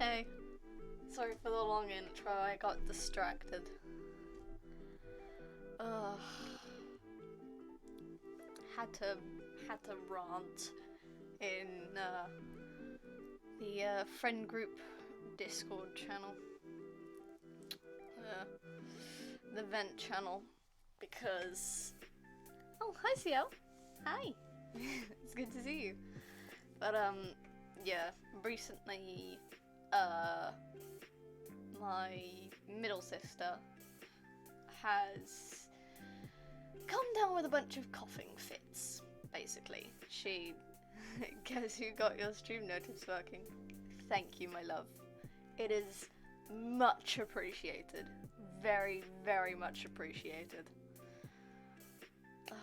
Hey, sorry for the long intro, I got distracted. Ugh. Had to rant in the friend group Discord channel. The vent channel. Because... Oh, hi CL! Hi! It's good to see you. But yeah, recently my middle sister has come down with a bunch of coughing fits, basically. She... Guess who got your stream notice working? Thank you, my love. It is much appreciated. Very, very much appreciated. I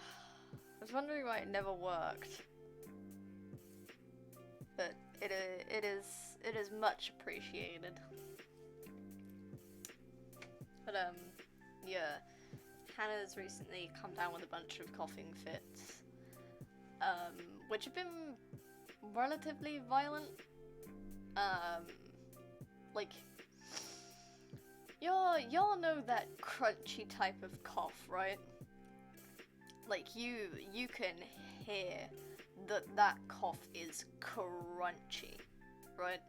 was wondering why it never worked. But it is much appreciated. But yeah, Hannah's recently come down with a bunch of coughing fits, which have been relatively violent. Like, y'all know that crunchy type of cough, right? Like, you can hear that cough is crunchy, right?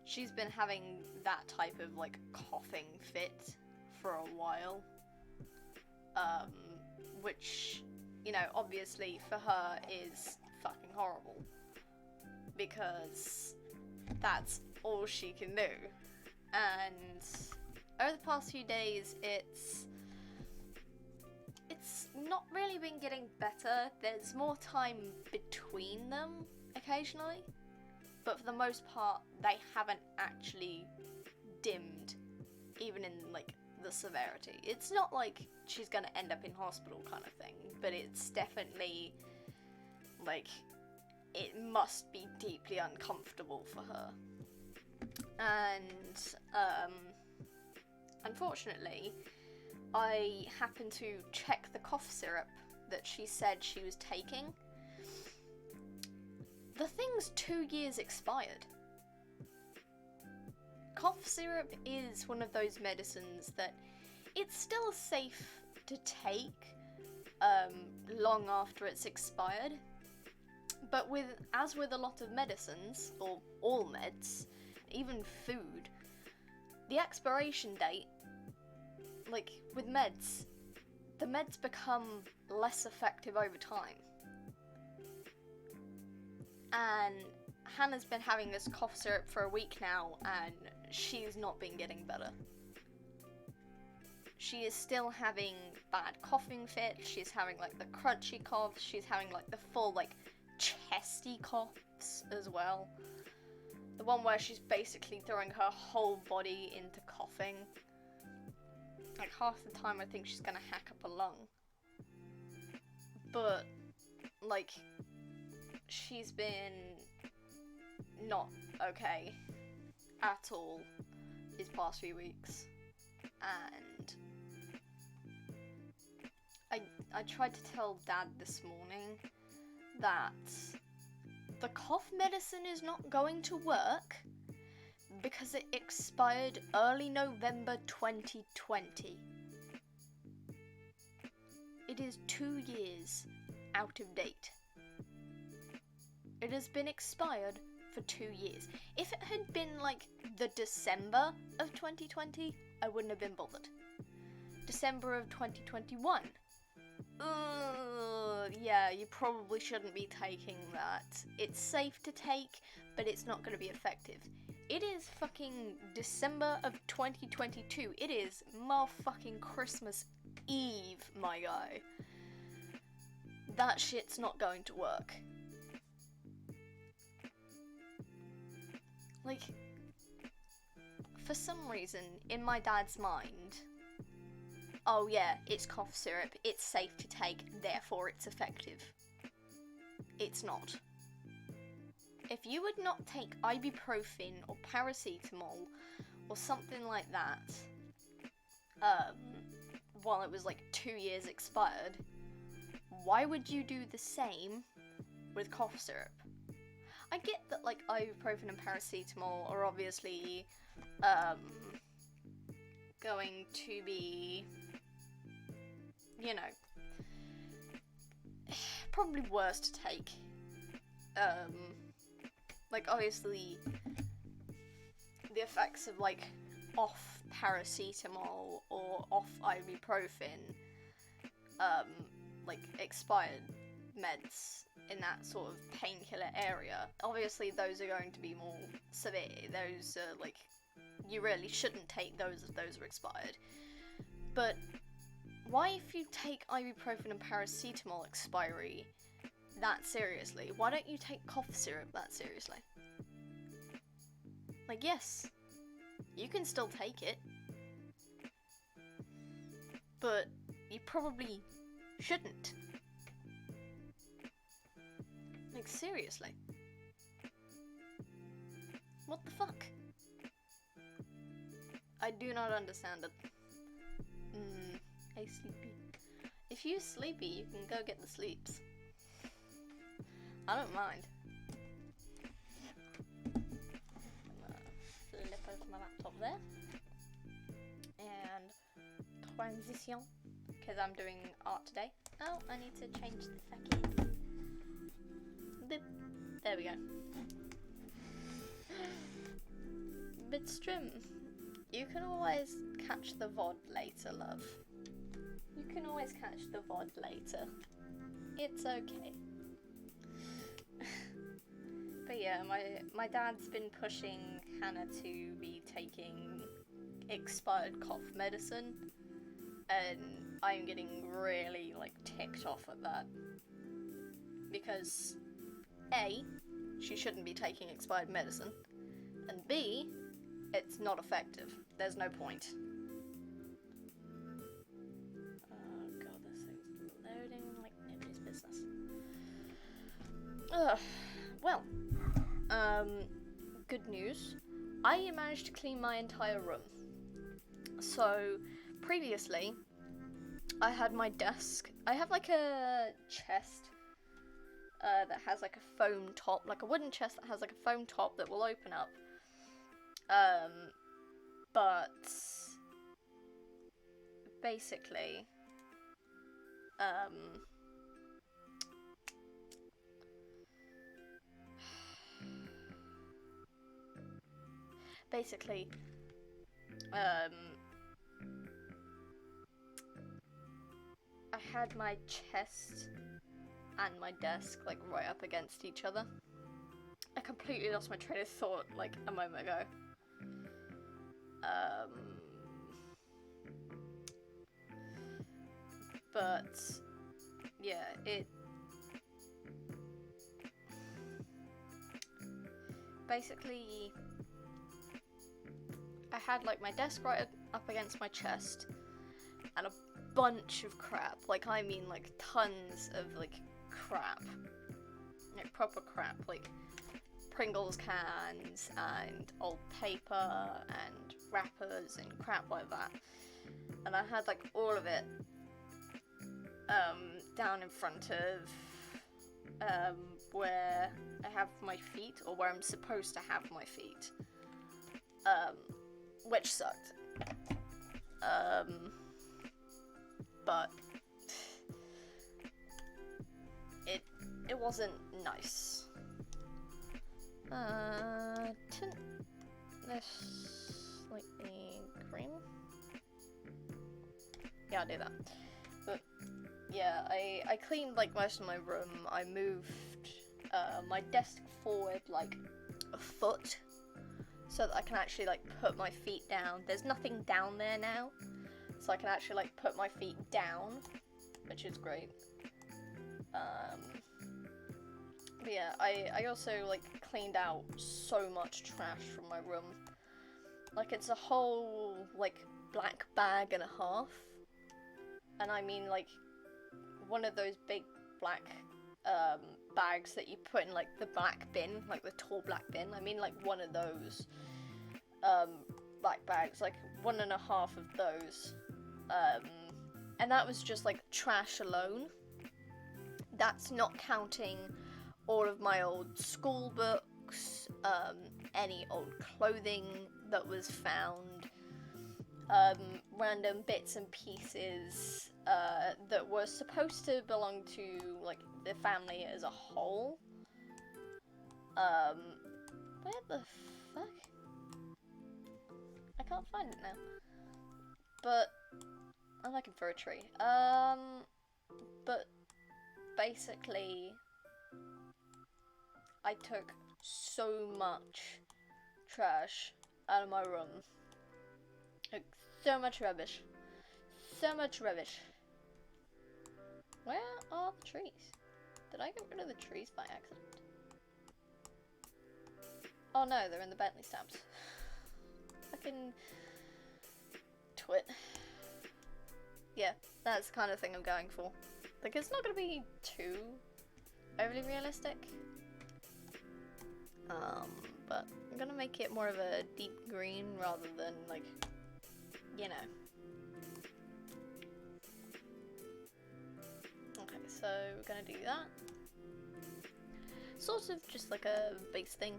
She's been having that type of, like, coughing fit for a while, which, you know, obviously for her is fucking horrible, because that's all she can do. And over the past few days, it's not really been getting better. There's more time between them occasionally, but for the most part, they haven't actually dimmed, even in, like, the severity. It's not like she's gonna end up in hospital kind of thing, but it's definitely, like, it must be deeply uncomfortable for her. And, unfortunately, I happened to check the cough syrup that she said she was taking. The thing's 2 years expired. Cough syrup is one of those medicines that it's still safe to take long after it's expired. But as with a lot of medicines, or all meds, even food, the expiration date, like with meds, the meds become less effective over time. And Hannah's been having this cough syrup for a week now, and she's not been getting better. She is still having bad coughing fits, she's having, like, the crunchy coughs, she's having, like, the full, like, chesty coughs as well. The one where she's basically throwing her whole body into coughing. Like, half the time I think she's gonna hack up a lung. But, like, she's been not okay at all these past few weeks. And I tried to tell Dad this morning that the cough medicine is not going to work because it expired early November 2020. It is 2 years out of date. It has been expired for 2 years. If it had been like the December of 2020, I wouldn't have been bothered. December of 2021. Yeah, you probably shouldn't be taking that. It's safe to take, but it's not going to be effective. It is fucking December of 2022. It is motherfucking Christmas Eve, my guy. That shit's not going to work. Like, for some reason, in my dad's mind, oh yeah, it's cough syrup, it's safe to take, therefore it's effective. It's not. If you would not take ibuprofen or paracetamol or something like that, while it was like 2 years expired, why would you do the same with cough syrup? I get that, like, ibuprofen and paracetamol are obviously, going to be, you know, probably worse to take. Like, obviously, the effects of, like, off paracetamol or off ibuprofen, like, expired meds in that sort of painkiller area, obviously those are going to be more severe. Those are, like, you really shouldn't take those if those are expired. But why, if you take ibuprofen and paracetamol expiry that seriously, why don't you take cough syrup that seriously? Like, yes, you can still take it, but you probably shouldn't. Like, seriously. What the fuck? I do not understand it. Hey, sleepy. If you're sleepy, you can go get the sleeps. I don't mind. I'm gonna flip over my laptop there. And transition, because I'm doing art today. Oh, I need to change the fucking... There we go. But Strim, you can always catch the VOD later, love. You can always catch the VOD later. It's okay. But yeah, my dad's been pushing Hannah to be taking expired cough medicine, and I'm getting really, like, ticked off at that. Because A, she shouldn't be taking expired medicine, and B, it's not effective. There's no point. Oh god, this thing's loading like nobody's business. Well, good news. I managed to clean my entire room. So, previously, I had my desk. I have like a chest that has like a foam top, like a wooden chest that has like a foam top that will open up. But basically, I had my chest and my desk like right up against each other. I completely lost my train of thought like a moment ago. But yeah, it basically, I had like my desk right up against my chest and a bunch of crap. Like, I mean, like tons of like crap, like proper crap, like Pringles cans and old paper and wrappers and crap like that. And I had like all of it down in front of where I have my feet, or where I'm supposed to have my feet, which sucked. But it wasn't nice. Tint this slightly green. Yeah, I'll do that. But yeah, I cleaned like most of my room. I moved my desk forward like a foot so that I can actually like put my feet down. There's nothing down there now, so I can actually like put my feet down, which is great. But yeah, I also like cleaned out so much trash from my room. Like, it's a whole like black bag and a half. And I mean like one of those big black bags that you put in like the black bin, like the tall black bin. I mean like one of those black bags, like 1.5 of those. And that was just like trash alone. That's not counting all of my old school books, any old clothing that was found, random bits and pieces that were supposed to belong to, like, the family as a whole. Where the fuck? I can't find it now. But I'm looking for a tree. But basically, I took so much trash out of my room. Like, so much rubbish. So much rubbish. Where are the trees? Did I get rid of the trees by accident? Oh no, they're in the Bentley stamps. Fucking twit. Yeah, that's the kind of thing I'm going for. Like, it's not gonna be too overly realistic. But I'm gonna make it more of a deep green rather than, like, you know. Okay, so we're gonna do that. Sort of just like a base thing.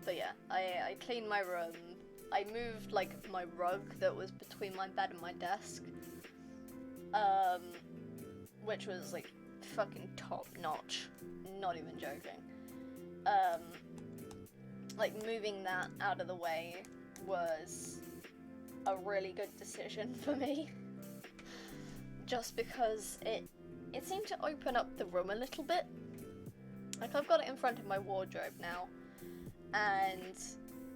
But yeah, I cleaned my room. I moved, like, my rug that was between my bed and my desk. Which was, like, fucking top notch. Not even joking. Like, moving that out of the way was a really good decision for me. Just because it seemed to open up the room a little bit. Like, I've got it in front of my wardrobe now, and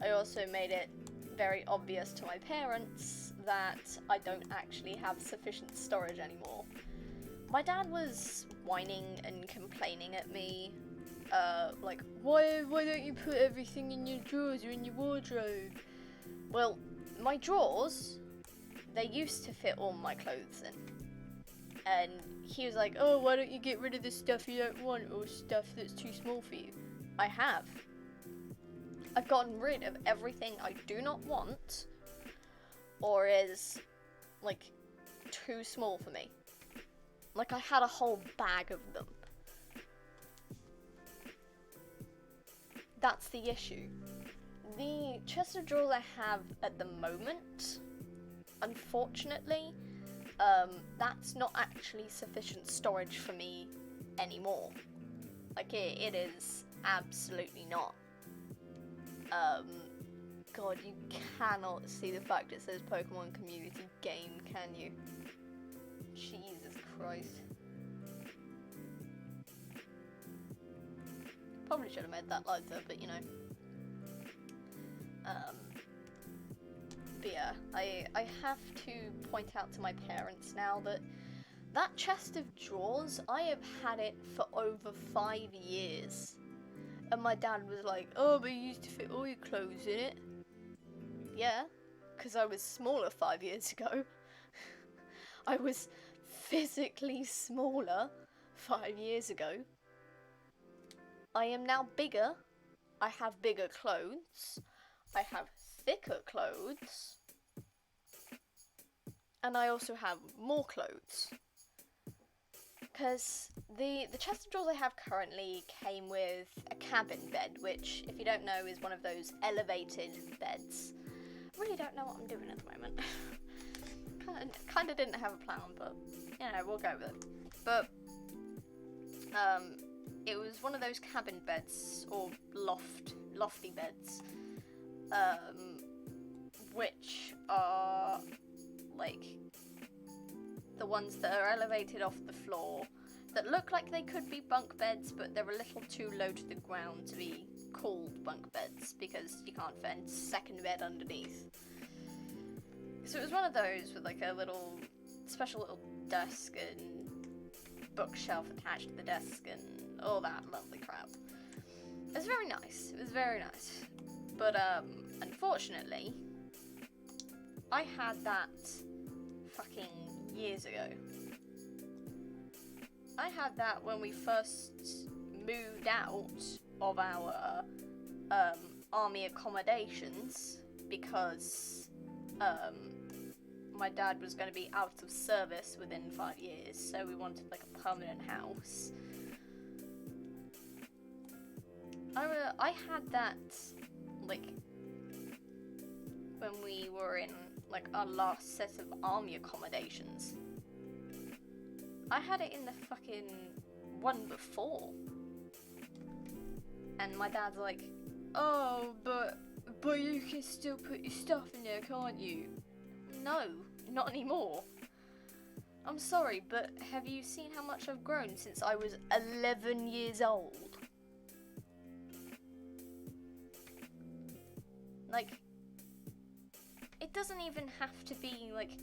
I also made it very obvious to my parents that I don't actually have sufficient storage anymore. My dad was whining and complaining at me, like, why don't you put everything in your drawers or in your wardrobe? Well, my drawers, they used to fit all my clothes in. And he was like, oh, why don't you get rid of the stuff you don't want or stuff that's too small for you? I have. I've gotten rid of everything I do not want or is, like, too small for me. Like, I had a whole bag of them. That's the issue. The chest of drawers I have at the moment, unfortunately, that's not actually sufficient storage for me anymore. Like, it is absolutely not. God, you cannot see the fact it says Pokemon Community Game, can you? Jesus Christ. Probably should have made that lighter, but you know. But yeah, I have to point out to my parents now that that chest of drawers, I have had it for over 5 years. And my dad was like, oh, but you used to fit all your clothes in it. Yeah, because I was smaller 5 years ago. I was physically smaller 5 years ago. I am now bigger. I have bigger clothes. I have thicker clothes. And I also have more clothes. Because the chest of drawers I have currently came with a cabin bed, which, if you don't know, is one of those elevated beds. I really don't know what I'm doing at the moment. Kind of didn't have a plan, but, you know, we'll go with it. But, it was one of those cabin beds, or lofty beds, which are, like, the ones that are elevated off the floor, that look like they could be bunk beds, but they're a little too low to the ground to be called bunk beds, because you can't fit a second bed underneath. So it was one of those with, like, a little, special little desk and bookshelf attached to the desk and all that lovely crap. It was very nice. It was very nice. But, unfortunately, I had that fucking years ago. I had that when we first moved out of our, army accommodations, because, my dad was going to be out of service within 5 years, so we wanted like a permanent house. I had that, like, when we were in, like, our last set of army accommodations. I had it in the fucking one before. And my dad's like, oh, but you can still put your stuff in there, can't you? No, not anymore. I'm sorry, but have you seen how much I've grown since I was 11 years old? Like, it doesn't even have to be, like,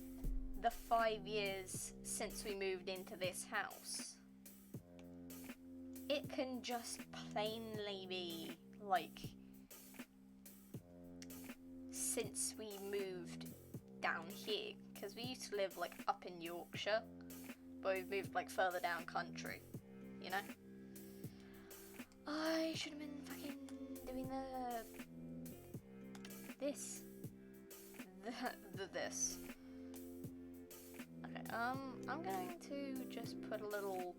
the 5 years since we moved into this house. It can just plainly be, like, since we moved down here. Because we used to live, like, up in Yorkshire, but we've moved, like, further down country, you know? I should have been fucking doing this. Okay, I'm going to just put a little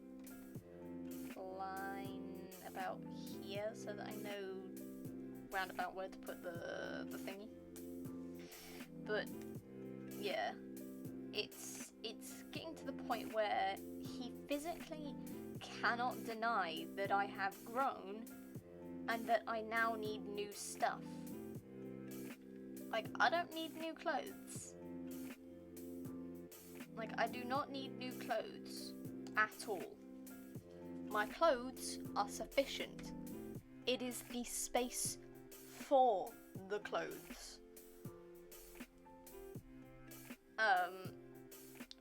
line about here so that I know roundabout where to put the thingy. But yeah, it's getting to the point where he physically cannot deny that I have grown and that I now need new stuff. Like, I don't need new clothes. Like, I do not need new clothes at all. My clothes are sufficient. It is the space for the clothes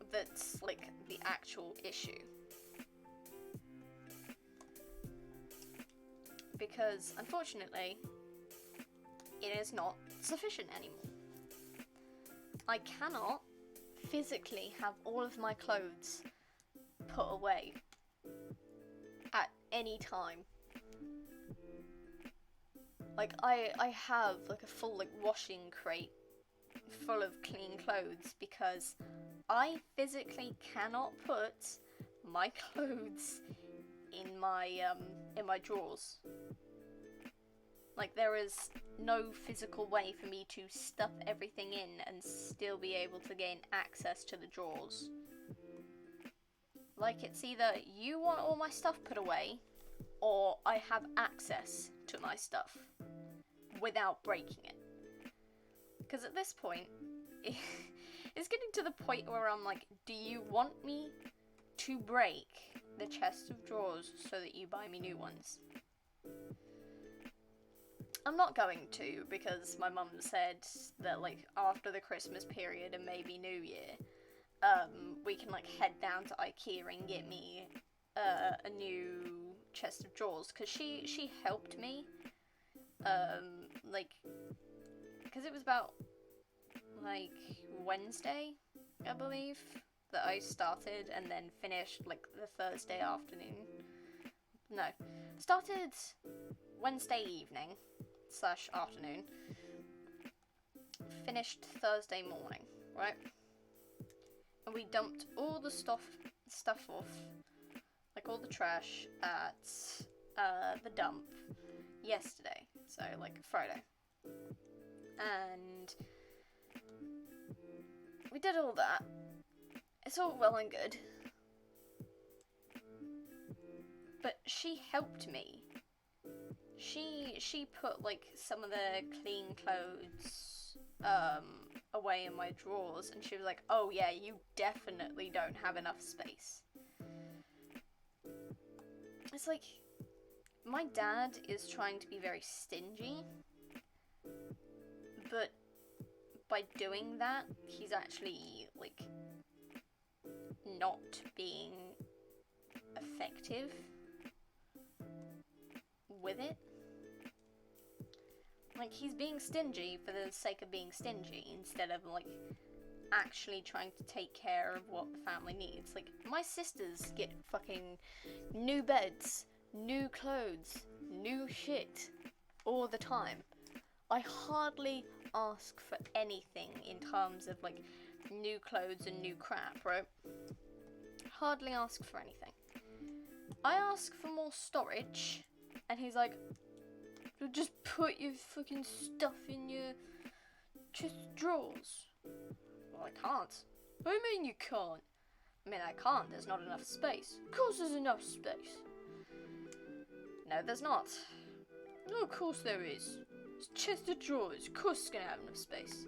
that's, like, the actual issue. Because, unfortunately, it is not sufficient anymore. I cannot physically have all of my clothes put away at any time. Like, I have, like, a full, like, washing crate full of clean clothes because I physically cannot put my clothes in my drawers. Like, there is no physical way for me to stuff everything in and still be able to gain access to the drawers. Like, it's either you want all my stuff put away, or I have access to my stuff without breaking it. Because at this point, it's getting to the point where I'm like, do you want me to break the chest of drawers so that you buy me new ones? I'm not going to, because my mum said that, like, after the Christmas period and maybe New Year, we can, like, head down to IKEA and get me a new chest of drawers, because she helped me, like, because it was about, like, Wednesday, I believe, that I started, and then finished, like, the Thursday afternoon. No, started Wednesday evening / afternoon, finished Thursday morning, right? And we dumped all the stuff off, like all the trash, at the dump yesterday, so like Friday. And we did all that. It's all well and good. But she helped me. She put, like, some of the clean clothes away in my drawers, and she was like, oh yeah, you definitely don't have enough space. It's like, my dad is trying to be very stingy, but by doing that, he's actually, like, not being effective with it. Like, he's being stingy for the sake of being stingy instead of, like, actually trying to take care of what the family needs. Like, my sisters get fucking new beds, new clothes, new shit all the time. I hardly ask for anything in terms of, like, new clothes and new crap, right? Hardly ask for anything. I ask for more storage, and he's like, just put your fucking stuff in your chest of drawers. Well, I can't. What do you mean you can't? I mean, I can't. There's not enough space. Of course there's enough space. No, there's not. No, of course there is. It's a chest of drawers. Of course it's gonna have enough space.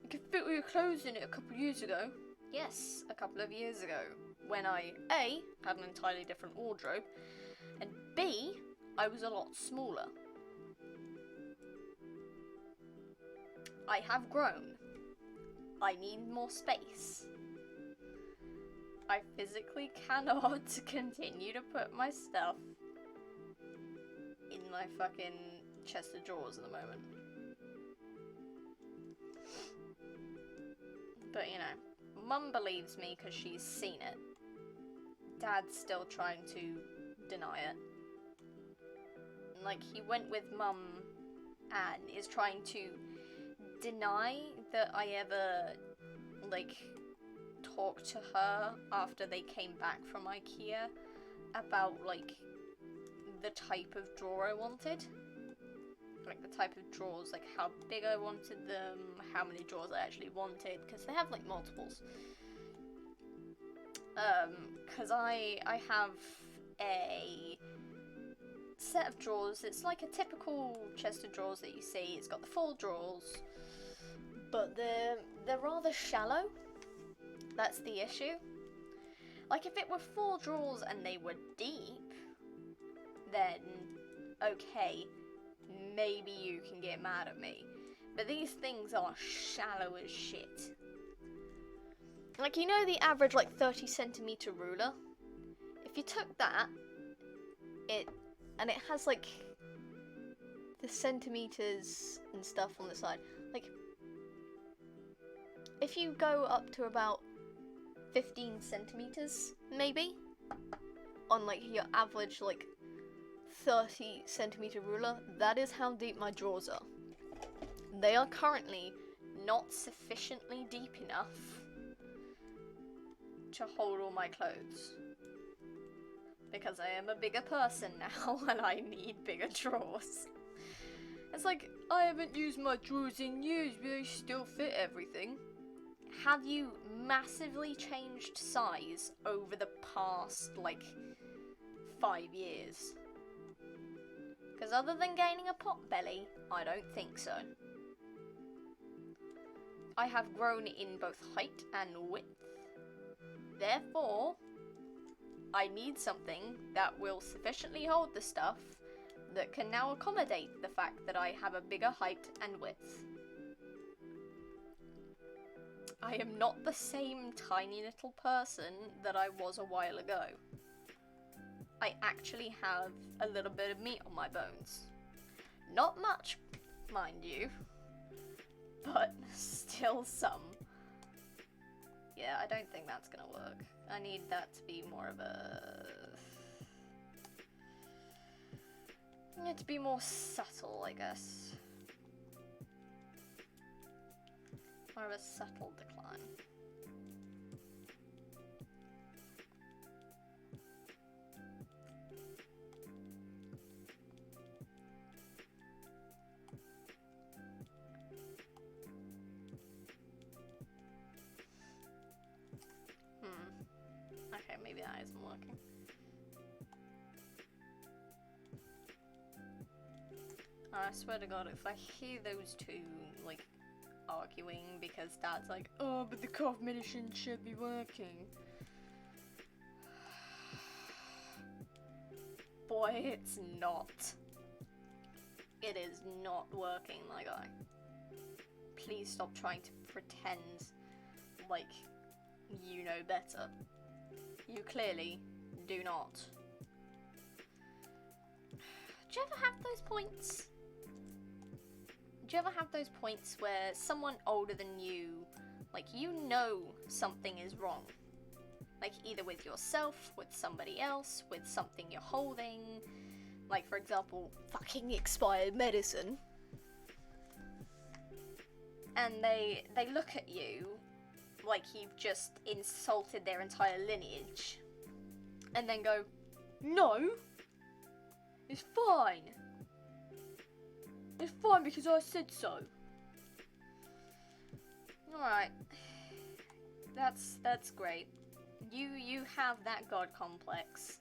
You could fit all your clothes in it a couple of years ago. Yes, a couple of years ago. When I, A, had an entirely different wardrobe, and B, I was a lot smaller. I have grown. I need more space. I physically cannot continue to put my stuff in my fucking chest of drawers at the moment. But, you know, Mum believes me because she's seen it. Dad's still trying to deny it. Like, he went with Mum and is trying to deny that I ever, like, talked to her after they came back from IKEA about, like, the type of drawer I wanted. Like, the type of drawers, like, how big I wanted them, how many drawers I actually wanted, because they have, like, multiples. Because I have a set of drawers. It's like a typical chest of drawers that you see. It's got the 4 drawers, but they're rather shallow. That's the issue. Like, if it were 4 drawers and they were deep, then okay, maybe you can get mad at me. But these things are shallow as shit. Like, you know the average, like, 30 centimeter ruler? If you took that, and it has, like, the centimeters and stuff on the side. Like, if you go up to about 15 centimeters, maybe, on, like, your average, like, 30 centimeter ruler, that is how deep my drawers are. They are currently not sufficiently deep enough to hold all my clothes. Because I am a bigger person now and I need bigger drawers. It's like, I haven't used my drawers in years, but they still fit everything. Have you massively changed size over the past, like, 5 years? Because other than gaining a pot belly, I don't think so. I have grown in both height and width. Therefore, I need something that will sufficiently hold the stuff that can now accommodate the fact that I have a bigger height and width. I am not the same tiny little person that I was a while ago. I actually have a little bit of meat on my bones. Not much, mind you, but still some. Yeah, I don't think that's gonna work. I need that to be more of a... I need it to be more subtle, I guess. More of a subtle decline. Okay, maybe that isn't working. I swear to God, if I hear those two, like, arguing because Dad's like, oh, but the cough medicine should be working. Boy, it's not. It is not working, my guy. Please stop trying to pretend like you know better. You clearly do not. Do you ever have those points? Do you ever have those points where someone older than you, like, you know something is wrong? Like, either with yourself, with somebody else, with something you're holding. Like, for example, fucking expired medicine. and they look at you like you've just insulted their entire lineage, and then go, "No, it's fine. It's fine because I said so." Alright. That's great. You have that god complex.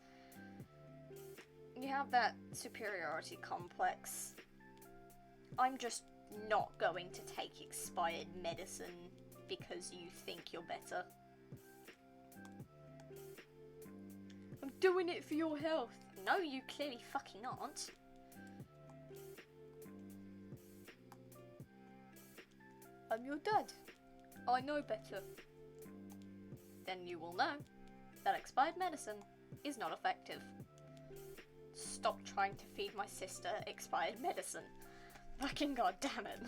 You have that superiority complex. I'm just not going to take expired medicine because you think you're better. I'm doing it for your health. No, you clearly fucking aren't. I'm your dad. I know better. Then you will know that expired medicine is not effective. Stop trying to feed my sister expired medicine. Fucking goddamn it.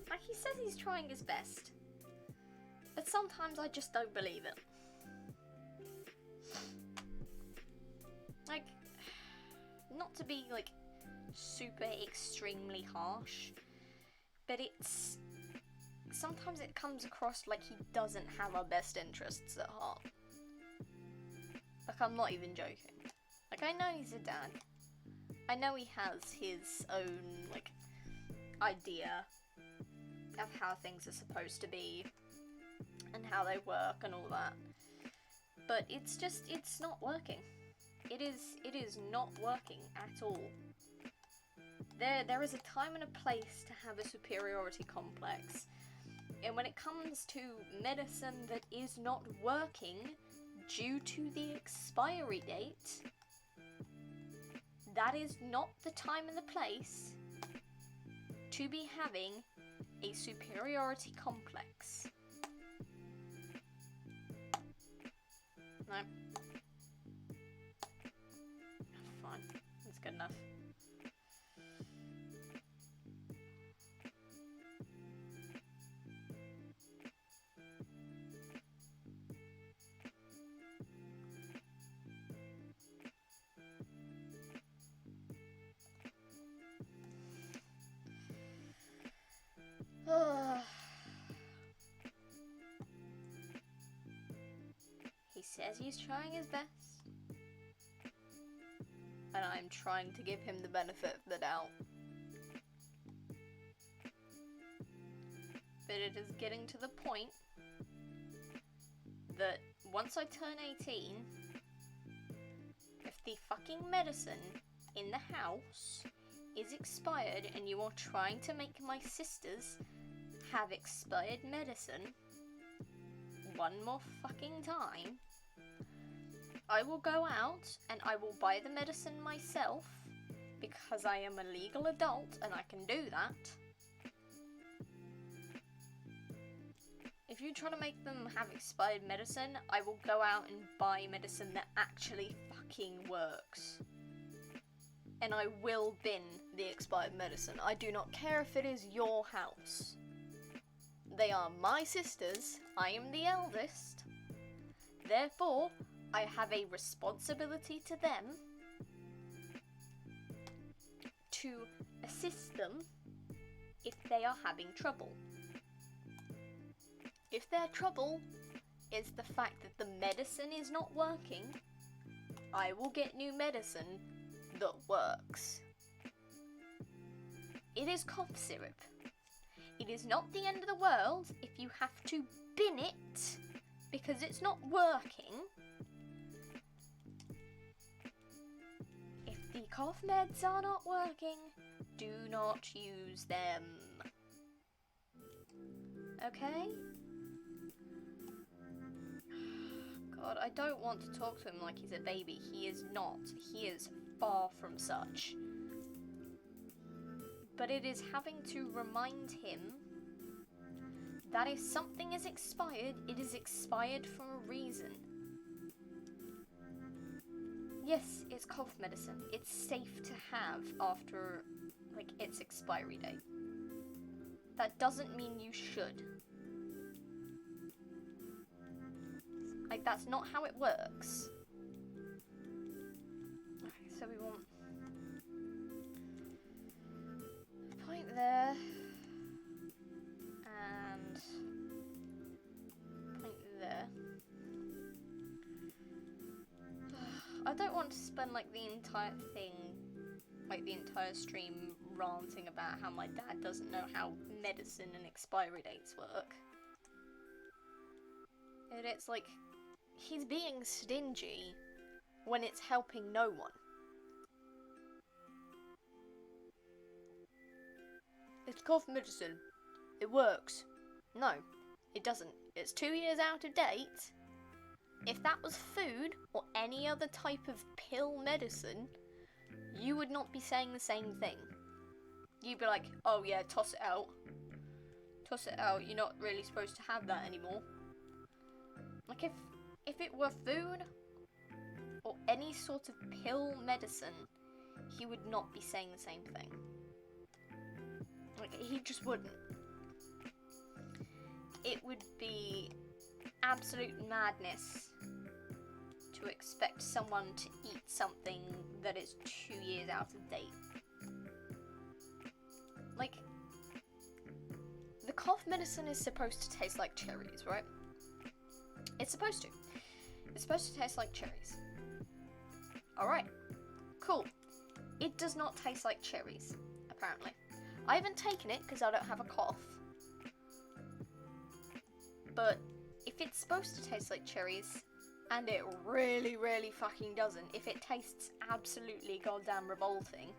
Like, he says he's trying his best, but sometimes I just don't believe it. Like, not to be, like, super extremely harsh, but sometimes it comes across like he doesn't have our best interests at heart. Like, I'm not even joking. Like, I know he's a dad. I know he has his own, like, idea of how things are supposed to be and how they work and all that. But it's not working. It is not working at all. There is a time and a place to have a superiority complex. And when it comes to medicine that is not working due to the expiry date, that is not the time and the place to be having a superiority complex. No. Fine. That's good enough. He says he's trying his best, and I'm trying to give him the benefit of the doubt. But it is getting to the point that once I turn 18, if the fucking medicine in the house is expired and you are trying to make my sisters have expired medicine one more fucking time, I will go out and I will buy the medicine myself because I am a legal adult and I can do that. If you try to make them have expired medicine, I will go out and buy medicine that actually fucking works. And I will bin the expired medicine. I do not care if it is your house. They are my sisters. I am the eldest. Therefore, I have a responsibility to them to assist them if they are having trouble. If their trouble is the fact that the medicine is not working, I will get new medicine that works. It is cough syrup. It is not the end of the world if you have to bin it because it's not working. If the cough meds are not working, do not use them. Okay? God, I don't want to talk to him like he's a baby. He is not. He is far from such. But it is having to remind him that if something is expired, it is expired for a reason. Yes, it's cough medicine. It's safe to have after, like, its expiry date. That doesn't mean you should. Like, that's not how it works. Okay, so we want I don't want to spend like the entire thing, like the entire stream ranting about how my dad doesn't know how medicine and expiry dates work. And it's like, he's being stingy when it's helping no one. It's cough medicine. It works. No, it doesn't. It's 2 years out of date. If that was food or any other type of pill medicine, you would not be saying the same thing. You'd be like, oh yeah, toss it out. Toss it out, you're not really supposed to have that anymore. Like, if it were food or any sort of pill medicine, he would not be saying the same thing. Like, he just wouldn't. It would be absolute madness to expect someone to eat something that is 2 years out of date. Like, the cough medicine is supposed to taste like cherries, right? It's supposed to. It's supposed to taste like cherries. Alright, cool. It does not taste like cherries, apparently. I haven't taken it because I don't have a cough. But if it's supposed to taste like cherries, and it really, really fucking doesn't, if it tastes absolutely goddamn revolting,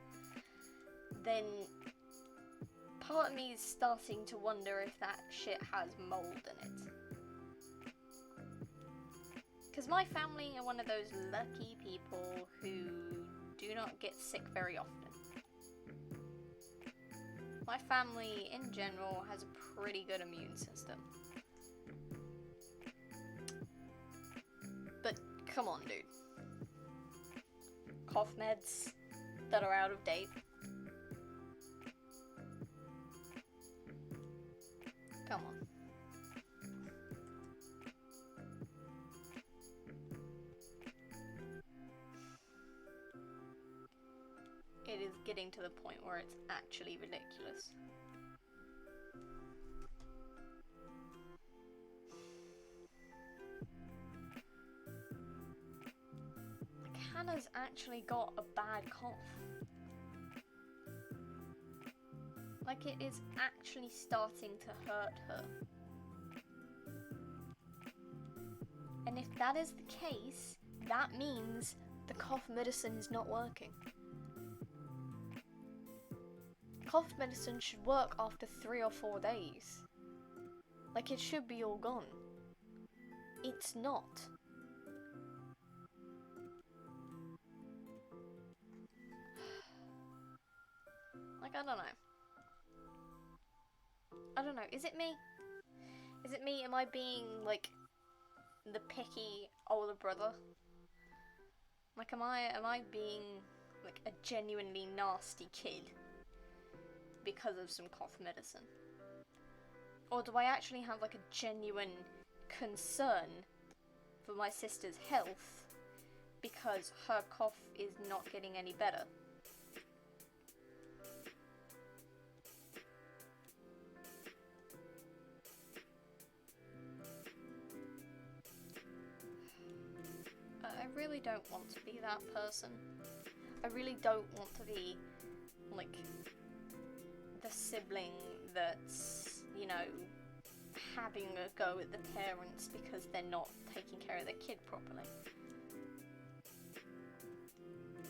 then part of me is starting to wonder if that shit has mold in it. Because my family are one of those lucky people who do not get sick very often. My family, in general, has a pretty good immune system. But, come on, dude. Cough meds that are out of date. Come on. It is getting to the point where it's actually ridiculous. Like, Hannah's actually got a bad cough. Like, it is actually starting to hurt her. And if that is the case, that means the cough medicine is not working. Cough medicine should work after 3 or 4 days. Like, it should be all gone. It's not. Like, I don't know. I don't know. Is it me? Is it me? Am I being, like, the picky older brother? Like, am I being, like, a genuinely nasty kid because of some cough medicine? Or do I actually have, like, a genuine concern for my sister's health because her cough is not getting any better? I really don't want to be that person. I really don't want to be, like, the sibling that's, you know, having a go at the parents because they're not taking care of their kid properly.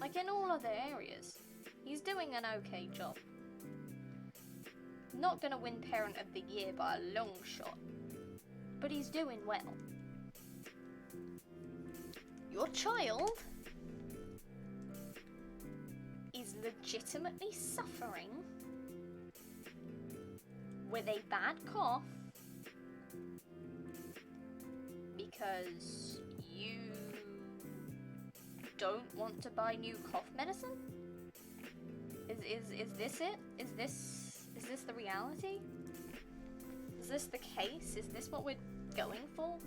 Like, in all other areas, he's doing an okay job. Not gonna win Parent of the Year by a long shot, but he's doing well. Your child is legitimately suffering with a bad cough because you don't want to buy new cough medicine? Is this it? Is this the reality? Is this the case? Is this what we're going for?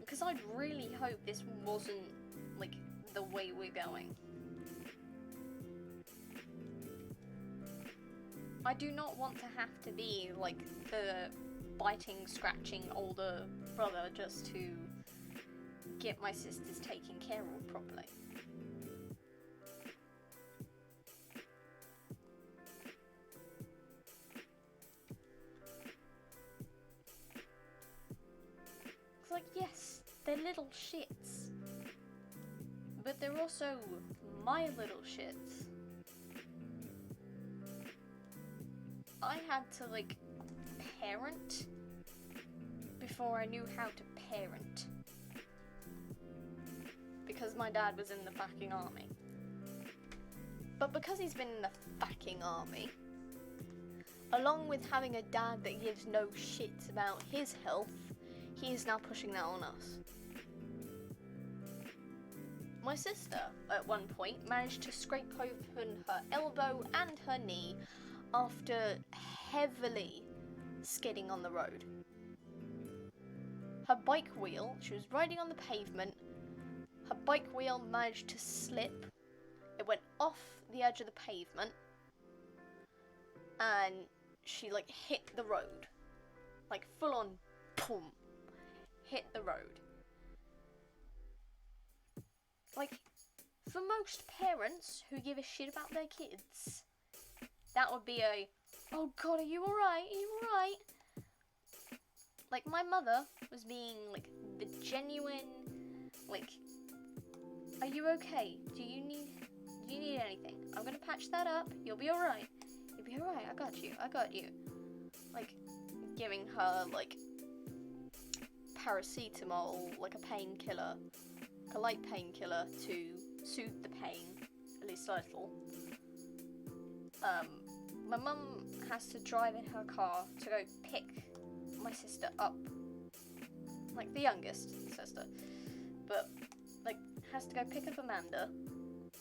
Because I'd really hope this wasn't, like, the way we're going. I do not want to have to be, like, the biting, scratching older brother just to get my sisters taken care of properly. It's like, yes, they're little shits, but they're also my little shits. I had to, like, parent before I knew how to parent. Because my dad was in the fucking army. But because he's been in the fucking army, along with having a dad that gives no shits about his health, he is now pushing that on us. My sister, at one point, managed to scrape open her elbow and her knee after heavily skidding on the road. Her bike wheel, she was riding on the pavement, her bike wheel managed to slip. It went off the edge of the pavement and she like hit the road. Like full on, boom, hit the road. Like, for most parents who give a shit about their kids, that would be a, oh god, are you alright? Are you alright? Like, my mother was being, like, the genuine, like, are you okay? Do you need anything? I'm gonna patch that up. You'll be alright. You'll be alright. I got you. Like, giving her, like, paracetamol, like a painkiller, a light painkiller to soothe the pain, at least a little. My mum has to drive in her car to go pick my sister up, like the youngest sister, but like has to go pick up Amanda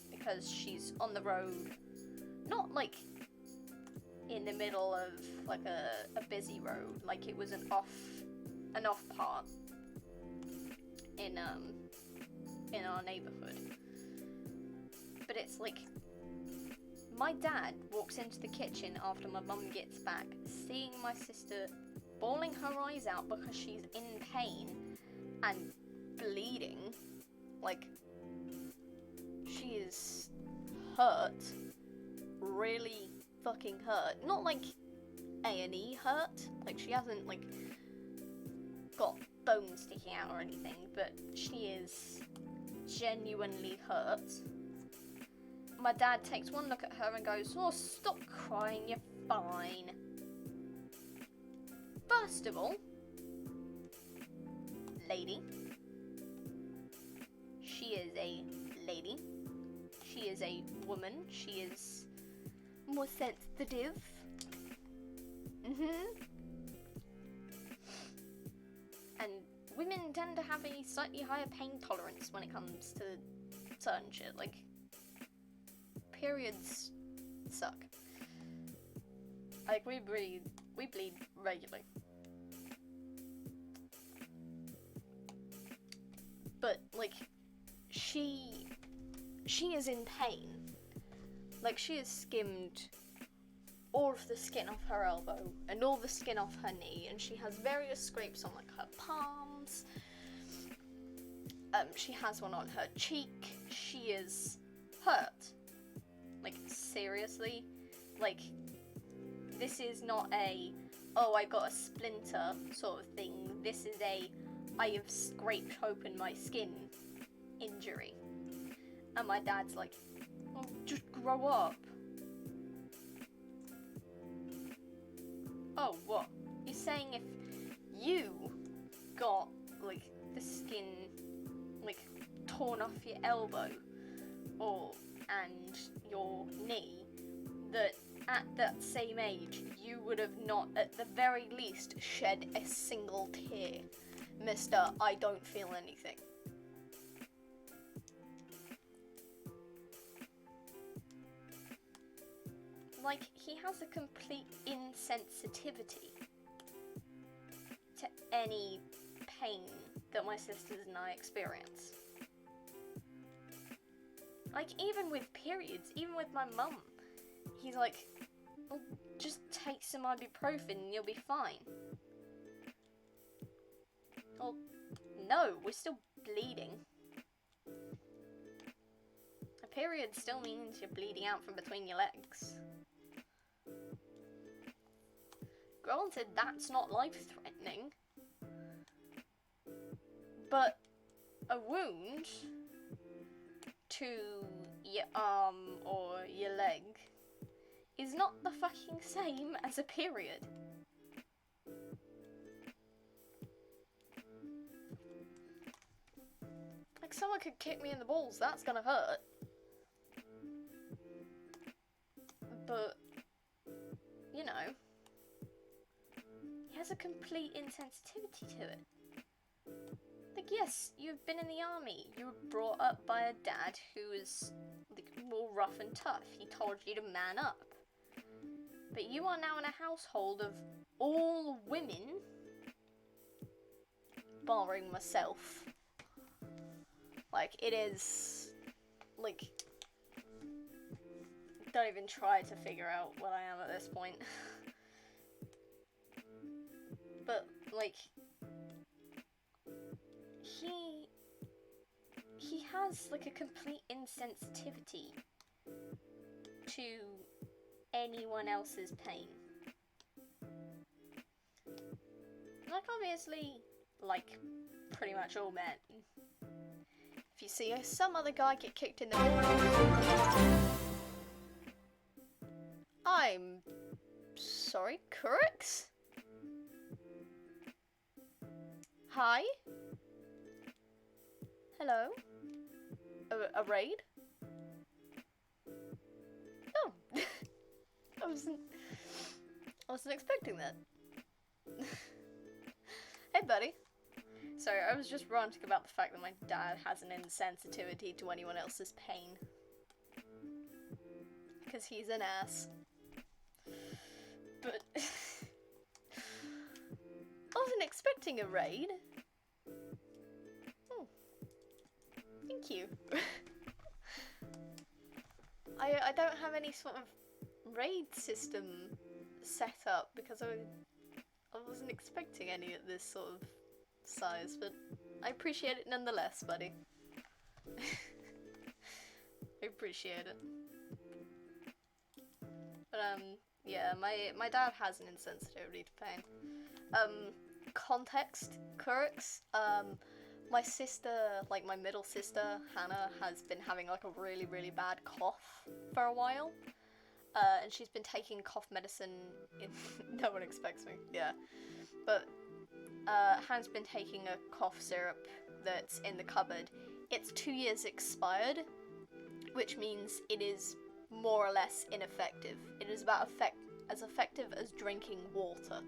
because she's on the road, not like in the middle of like a busy road, like it was an off part in our neighborhood, but it's like my dad walks into the kitchen after my mum gets back, seeing my sister bawling her eyes out because she's in pain and bleeding. Like, she is hurt. Really fucking hurt. Not like A&E hurt. Like, she hasn't, like, got bones sticking out or anything, but she is genuinely hurt. My dad takes one look at her and goes, oh, stop crying, you're fine. First of all, lady. She is a lady. She is a woman. She is more sensitive. And women tend to have a slightly higher pain tolerance when it comes to certain shit. Like, periods suck. Like, we bleed regularly. But, like, she is in pain. Like, she has skimmed all of the skin off her elbow and all the skin off her knee, and she has various scrapes on, like, her palms. She has one on her cheek. She is hurt. Like, seriously? Like, this is not a, oh, I got a splinter sort of thing. This is a, I have scraped open my skin injury. And my dad's like, oh, just grow up. Oh, what? You're saying if you got, like, the skin, like, torn off your elbow and your knee, that at that same age you would have not, at the very least, shed a single tear, Mister, I don't feel anything. Like, he has a complete insensitivity to any pain that my sisters and I experience. Like, even with periods, even with my mum, he's like, well, just take some ibuprofen and you'll be fine. Well, no, we're still bleeding. A period still means you're bleeding out from between your legs. Granted, that's not life-threatening, but a wound to your arm or your leg is not the fucking same as a period. Like, someone could kick me in the balls, that's gonna hurt. But, you know, he has a complete insensitivity to it. Like, yes, you've been in the army. You were brought up by a dad who was, like, more rough and tough. He told you to man up. But you are now in a household of all women, barring myself. Like, it is, like, don't even try to figure out what I am at this point. But, like, he has, like, a complete insensitivity to anyone else's pain. Like, obviously, like, pretty much all men. If you see some other guy get kicked in the balls, I'm sorry, Kurix? Hi? Hello? A raid? Oh. I wasn't expecting that. Hey, buddy. Sorry, I was just ranting about the fact that my dad has an insensitivity to anyone else's pain. Because he's an ass. But I wasn't expecting a raid. Oh. Thank you. I don't have any sort of raid system set up because I wasn't expecting any at this sort of size, but I appreciate it nonetheless, buddy. I appreciate it. But yeah, my dad has an insensitivity to pain. Context, Kurix, my sister, like my middle sister, Hannah, has been having like a really, really bad cough for a while. And she's been taking cough medicine no one expects me, yeah. But, Hannah's been taking a cough syrup that's in the cupboard. It's 2 years expired, which means it is more or less ineffective. It is about as effective as drinking water.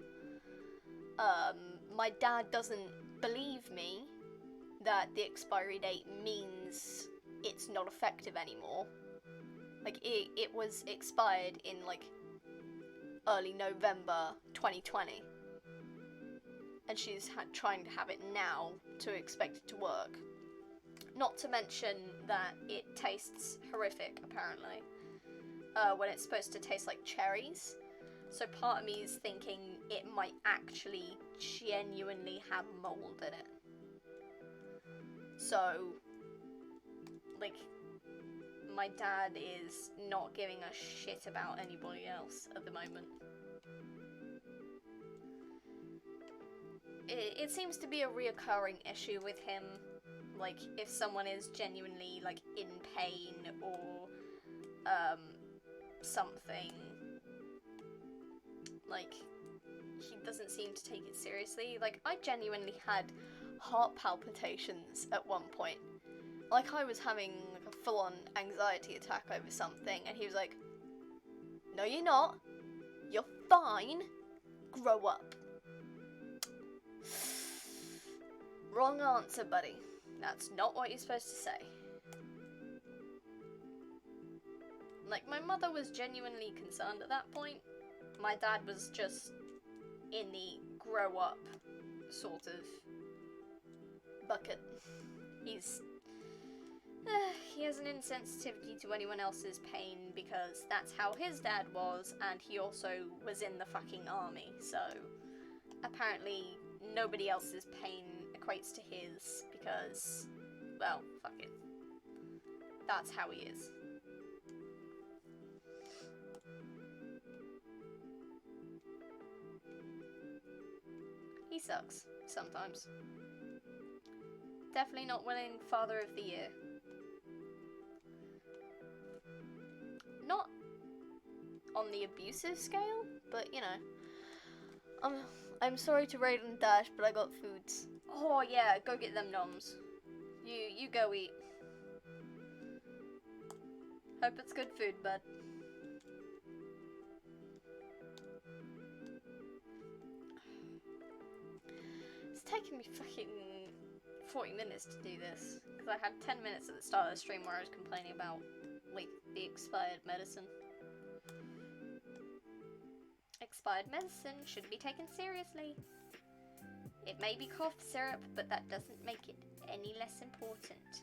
My dad doesn't believe me that the expiry date means it's not effective anymore. Like, it was expired in, like, early November 2020. And she's trying to have it now to expect it to work. Not to mention that it tastes horrific, apparently, when it's supposed to taste like cherries. So part of me is thinking it might actually genuinely have mold in it. So, like, my dad is not giving a shit about anybody else at the moment. It seems to be a reoccurring issue with him. Like, if someone is genuinely, like, in pain or, something, like, he doesn't seem to take it seriously. Like, I genuinely had heart palpitations at one point. Like, I was having, like, a full-on anxiety attack over something, and he was like, "No, you're not. You're fine. Grow up." Wrong answer, buddy. That's not what you're supposed to say. Like, my mother was genuinely concerned at that point. My dad was just in the grow up sort of bucket. He has an insensitivity to anyone else's pain because that's how his dad was, and he also was in the fucking army, so apparently nobody else's pain equates to his because, well, fuck it. That's how he is. He sucks, sometimes. Definitely not winning Father of the Year. Not on the abusive scale, but you know. I'm sorry to raid and dash, but I got foods. Oh yeah, go get them noms. You go eat. Hope it's good food, bud. It's taking me fucking 40 minutes to do this, because I had 10 minutes at the start of the stream where I was complaining about, like, the expired medicine. Expired medicine should be taken seriously. It may be cough syrup, but that doesn't make it any less important.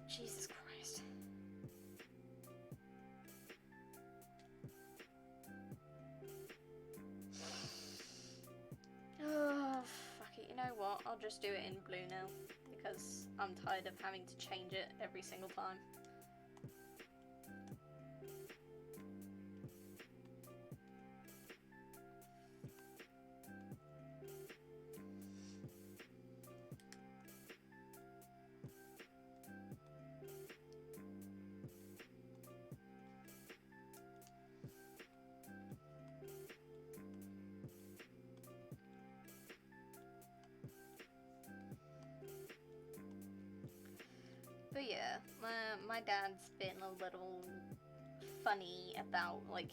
Jesus Christ. Oh, fuck it. You know what? I'll just do it in blue now, because I'm tired of having to change it every single time. But yeah, my dad's been a little funny about, like,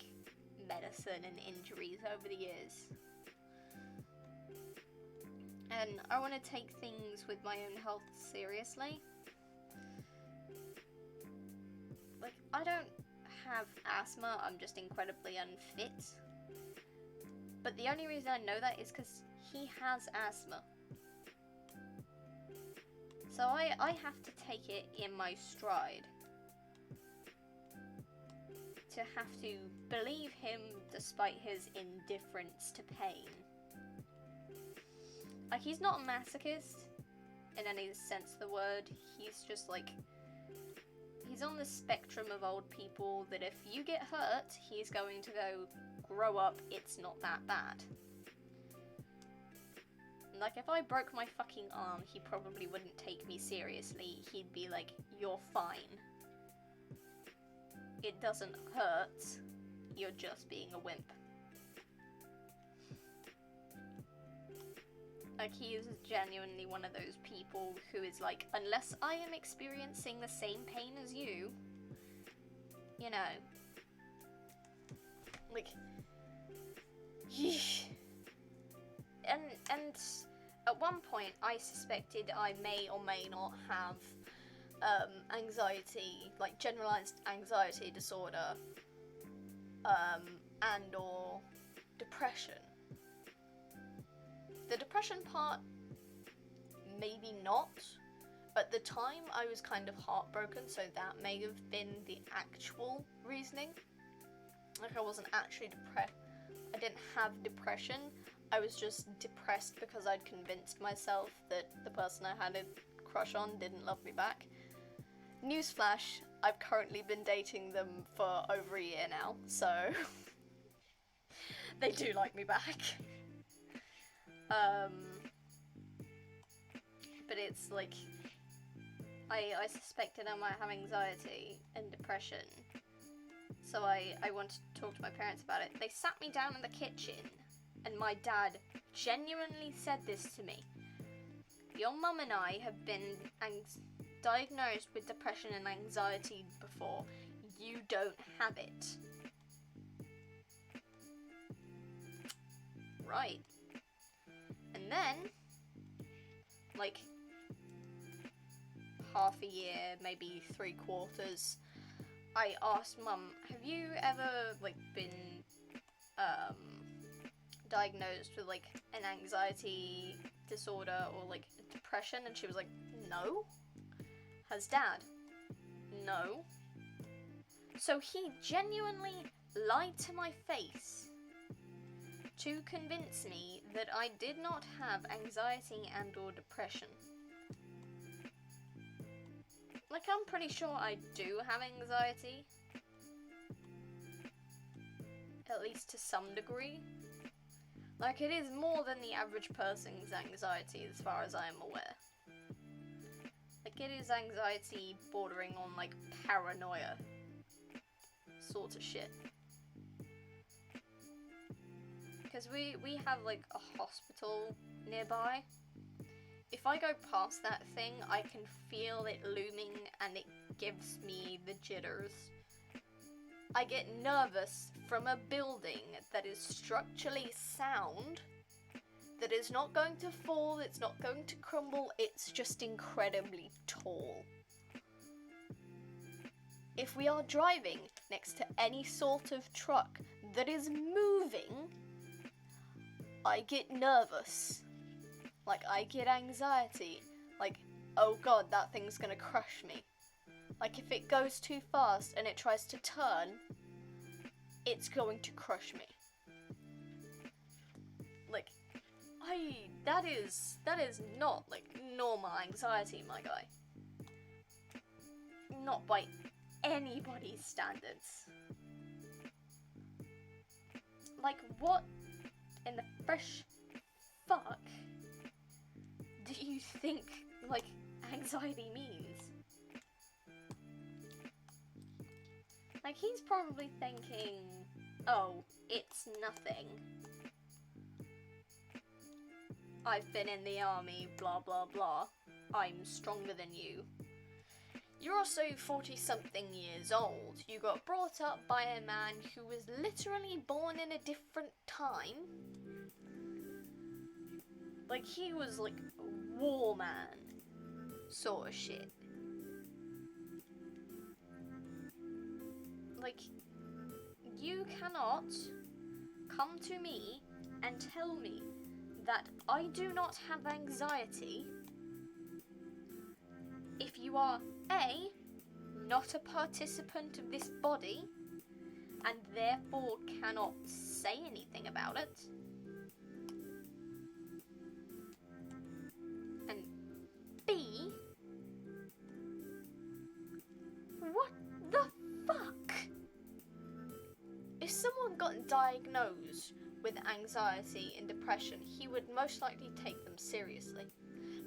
medicine and injuries over the years. And I want to take things with my own health seriously. Like, I don't have asthma, I'm just incredibly unfit. But the only reason I know that is because he has asthma. So I have to take it in my stride. To have to believe him despite his indifference to pain. Like, he's not a masochist in any sense of the word. He's just like, he's on the spectrum of old people that if you get hurt, he's going to go, grow up, it's not that bad. Like, if I broke my fucking arm, he probably wouldn't take me seriously. He'd be like, you're fine. It doesn't hurt. You're just being a wimp. Like, he is genuinely one of those people who is like, unless I am experiencing the same pain as you, you know. Like, yeesh. And at one point, I suspected I may or may not have anxiety, like generalized anxiety disorder, and or depression. The depression part, maybe not. At the time, I was kind of heartbroken, so that may have been the actual reasoning. Like, I wasn't actually depressed. I didn't have depression. I was just depressed because I'd convinced myself that the person I had a crush on didn't love me back. Newsflash, I've currently been dating them for over a year now, so they do like me back. But it's like, I suspected I might have anxiety and depression, so I wanted to talk to my parents about it. They sat me down in the kitchen, and my dad genuinely said this to me. Your mum and I have been diagnosed with depression and anxiety before. You don't have it. Right. And then, like, half a year, maybe 3/4, I asked Mum, have you ever, like, been, diagnosed with, like, an anxiety disorder or, like, depression? And she was like, no. Has Dad? No. So he genuinely lied to my face to convince me that I did not have anxiety and or depression. Like, I'm pretty sure I do have anxiety. At least to some degree. Like, it is more than the average person's anxiety as far as I am aware. Like, it is anxiety bordering on, like, paranoia sort of shit. Because we have, like, a hospital nearby. If I go past that thing, I can feel it looming and it gives me the jitters. I get nervous from a building that is structurally sound, that is not going to fall, it's not going to crumble, it's just incredibly tall. If we are driving next to any sort of truck that is moving, I get nervous. Like, I get anxiety. Like, oh god, that thing's gonna crush me. Like, if it goes too fast and it tries to turn, it's going to crush me. Like, that is not, like, normal anxiety, my guy. Not by anybody's standards. Like, what in the fresh fuck do you think, like, anxiety means? Like, he's probably thinking, oh, it's nothing. I've been in the army, blah blah blah. I'm stronger than you. You're also 40-something years old. You got brought up by a man who was literally born in a different time. Like, he was, like, a war man sort of shit. Like, you cannot come to me and tell me that I do not have anxiety if you are A, not a participant of this body, and therefore cannot say anything about it, and B, what the fuck? If someone got diagnosed with anxiety and depression, he would most likely take them seriously.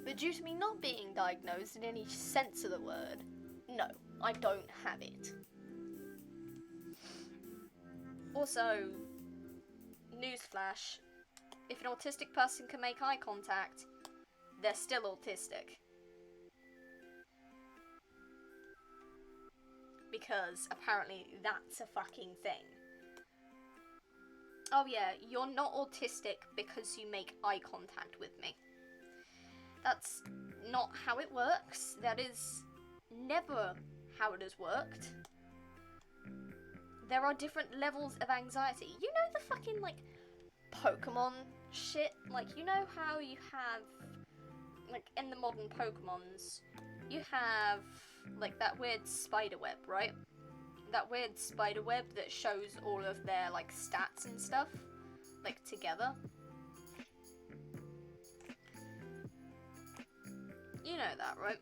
But due to me not being diagnosed in any sense of the word, no, I don't have it. Also, newsflash, if an autistic person can make eye contact, they're still autistic. Because apparently that's a fucking thing. Oh yeah, you're not autistic because you make eye contact with me. That's not how it works. That is never how it has worked. There are different levels of anxiety. You know the fucking, like, Pokemon shit? Like, you know how you have, like, in the modern Pokemons, you have, like, that weird spider web, right? That weird spider web that shows all of their, like, stats and stuff, like, together. You know that, right?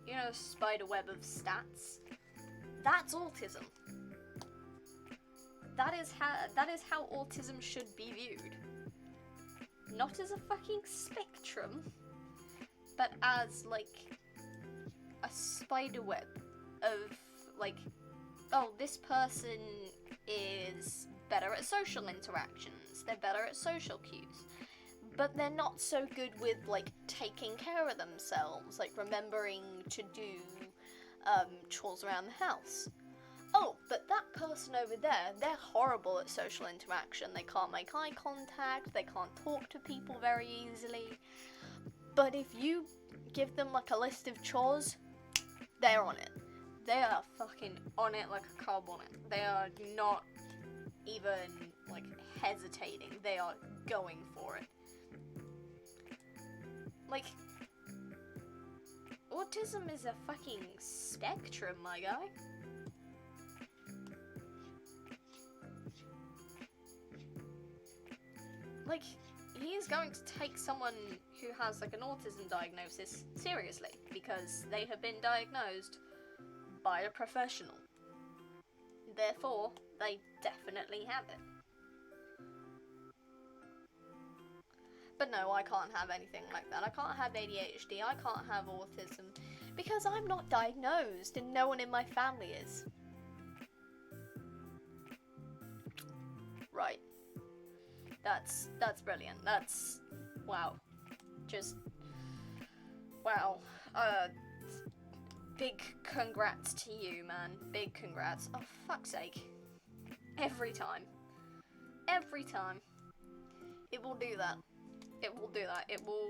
You know, spider web of stats. That's autism. That is how autism should be viewed. Not as a fucking spectrum, but as, like, a spider web of, like, oh, this person is better at social interactions, they're better at social cues, but they're not so good with, like, taking care of themselves, like remembering to do chores around the house. Oh, but that person over there, they're horrible at social interaction. They can't make eye contact, they can't talk to people very easily. But if you give them, like, a list of chores, they're on it. They are fucking on it like a cob on it. They are not even, like, hesitating. They are going for it. Like, autism is a fucking spectrum, my guy. like, he is going to take someone who has, like, an autism diagnosis seriously, because they have been diagnosed by a professional. Therefore, they definitely have it. But no, I can't have anything like that. I can't have ADHD, I can't have autism, because I'm not diagnosed, and no one in my family is. Right. That's brilliant. That's, wow. Just, wow. Big congrats to you, man. Big congrats. Oh, fuck's sake. Every time. Every time. It will do that. It will do that. It will,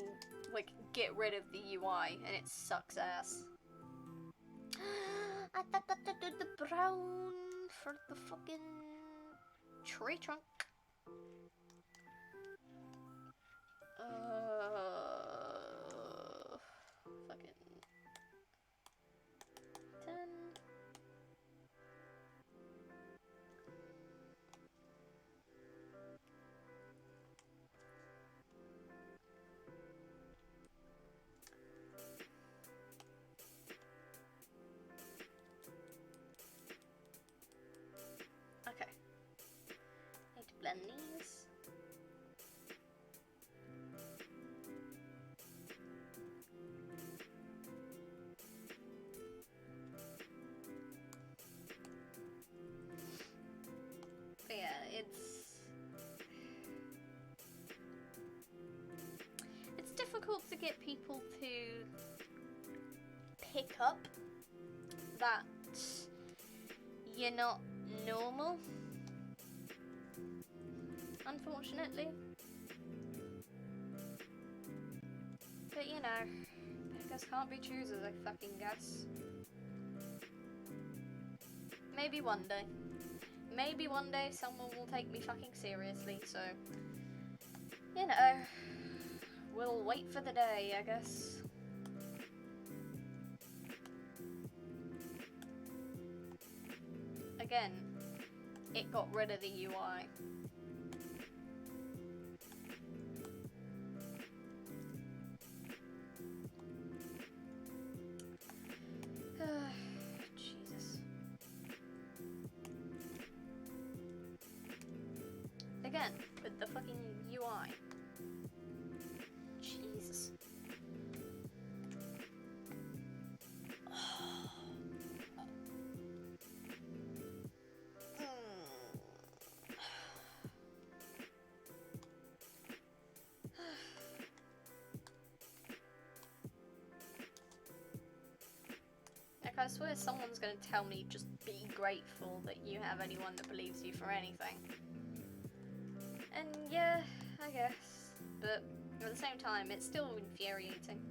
like, get rid of the UI, and it sucks ass. The brown for the fucking tree trunk. Fucking 10. Okay. Need to blend these. But yeah, it's difficult to get people to pick up that you're not normal, unfortunately. But you know, beggars can't be choosers, I fucking guess. Maybe one day. Maybe one day someone will take me fucking seriously, so, you know, we'll wait for the day, I guess. Again, it got rid of the UI. Jesus. Again, with the fucking UI. Jesus. I swear someone's gonna tell me just be grateful that you have anyone that believes you for anything. And yeah, I guess. But at the same time, it's still infuriating.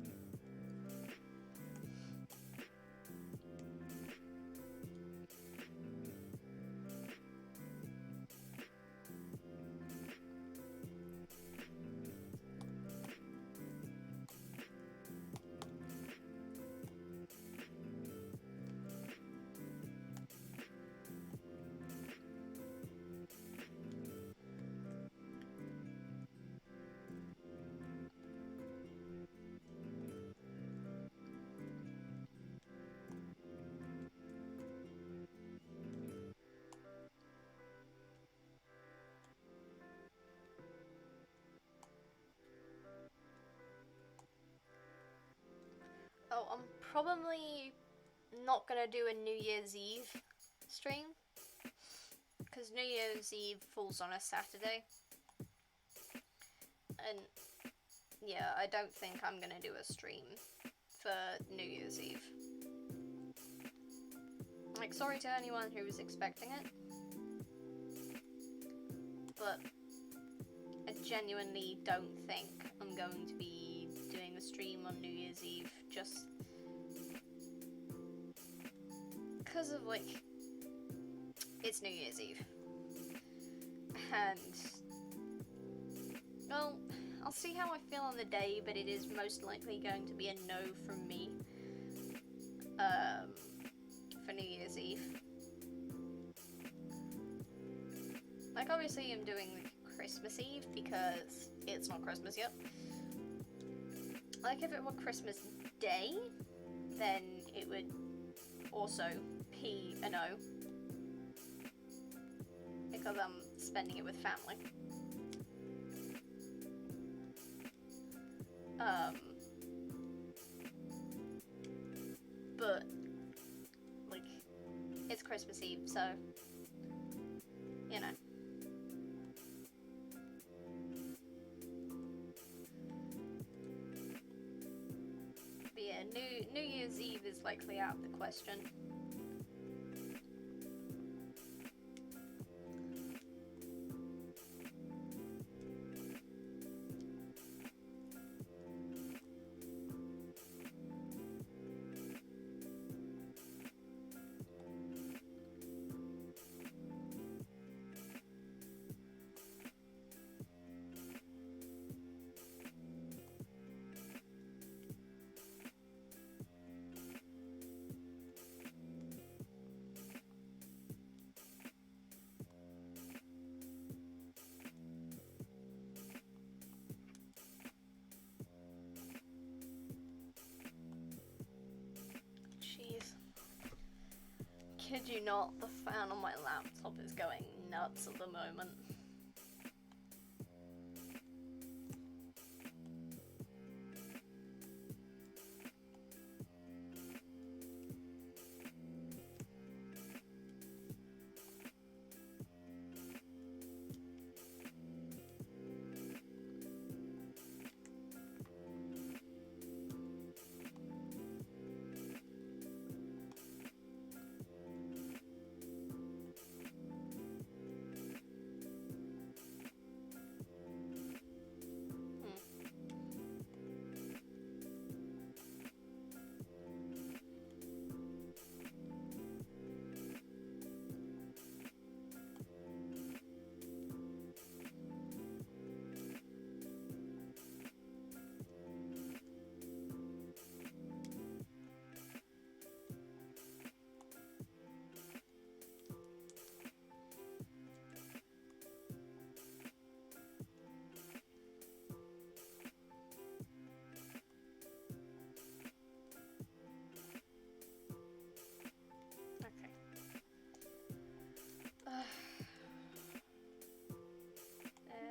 Oh, I'm probably not gonna do a New Year's Eve stream, because New Year's Eve falls on a Saturday, and yeah, I don't think I'm gonna do a stream for New Year's Eve. Like, sorry to anyone who was expecting it, but I genuinely don't think I'm going to be doing a stream on New Year's Eve, just because of, like, it's New Year's Eve, and, well, I'll see how I feel on the day, but it is most likely going to be a no from me, for New Year's Eve. Like, obviously I'm doing the Christmas Eve because it's not Christmas yet. Like, if it were Christmas Day, then it would also be a no. Because I'm spending it with family. But, like, it's Christmas Eve, so, you know. But yeah, New Year's Eve is likely out of the question. Jeez. Kid you not, the fan on my laptop is going nuts at the moment.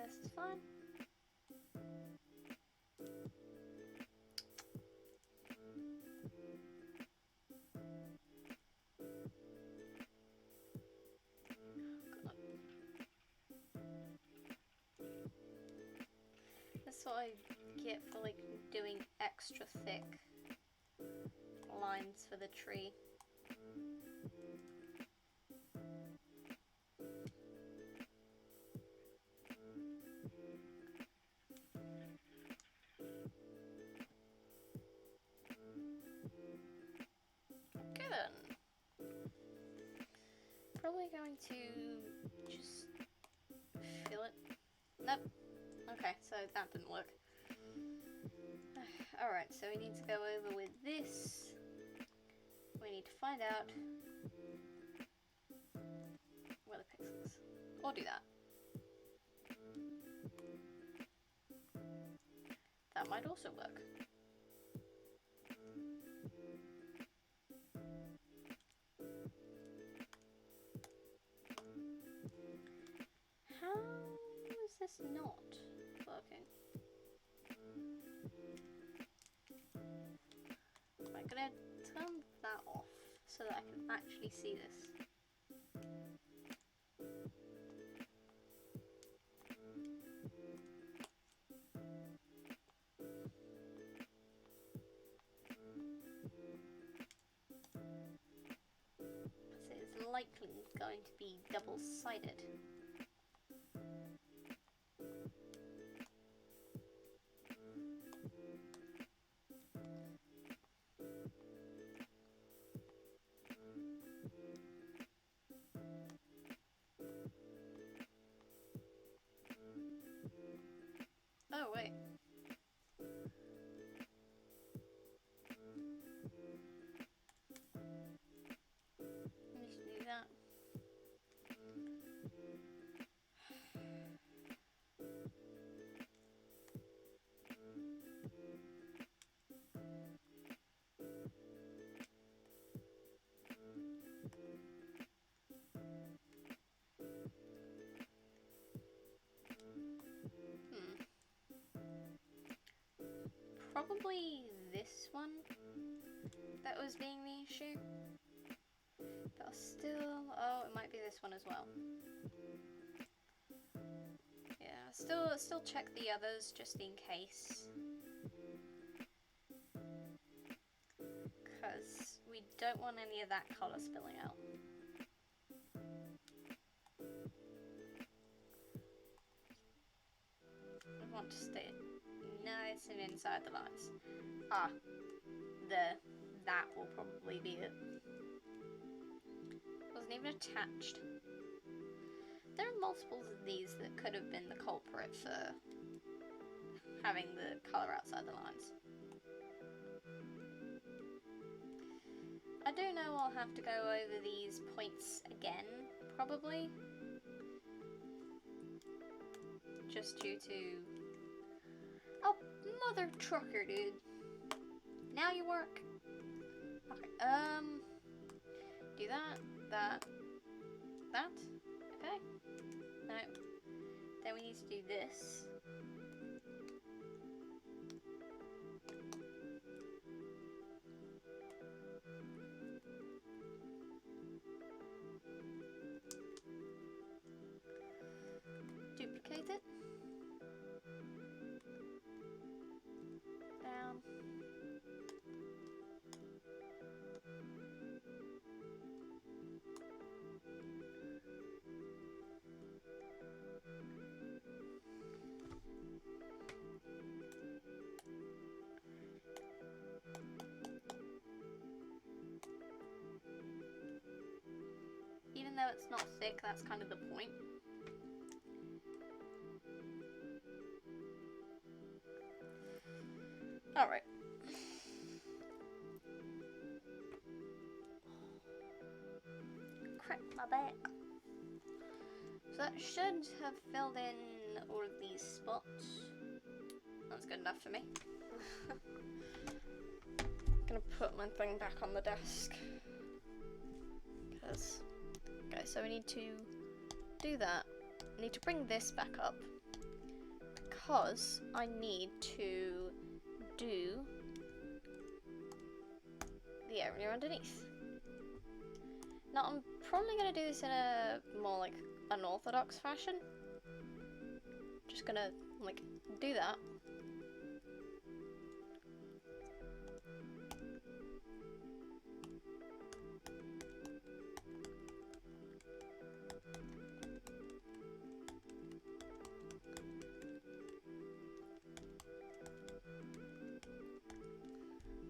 This is fun. That's what I get for like doing extra thick lines for the tree. Probably going to just fill it. Nope. Okay, so that didn't work. Alright, so we need to go over with this. We need to find out where the pixels. Or do that. That might also work. How is this not working? I'm gonna turn that off so that I can actually see this. So it's likely going to be double-sided. Oh, wait. I need to do that. probably this one that was being the issue. But still, oh, it might be this one as well. Yeah, still check the others just in case. Because we don't want any of that colour spilling out. I want to stay nice and inside the lines. Ah, there. That will probably be it. Wasn't even attached. There are multiples of these that could have been the culprit for having the colour outside the lines. I do know I'll have to go over these points again, probably. Just due to... Oh, mother trucker, dude. Now you work. Okay, do that. Okay. No. Then we need to do this. Duplicate it. Down. Even though it's not thick, that's kind of the point. Alright. Crap, my back. So that should have filled in all of these spots. That's good enough for me. Gonna put my thing back on the desk. Because... Okay, so we need to do that. I need to bring this back up. Because I need to do the area underneath. Now I'm probably going to do this in a more like unorthodox fashion. Just gonna like do that.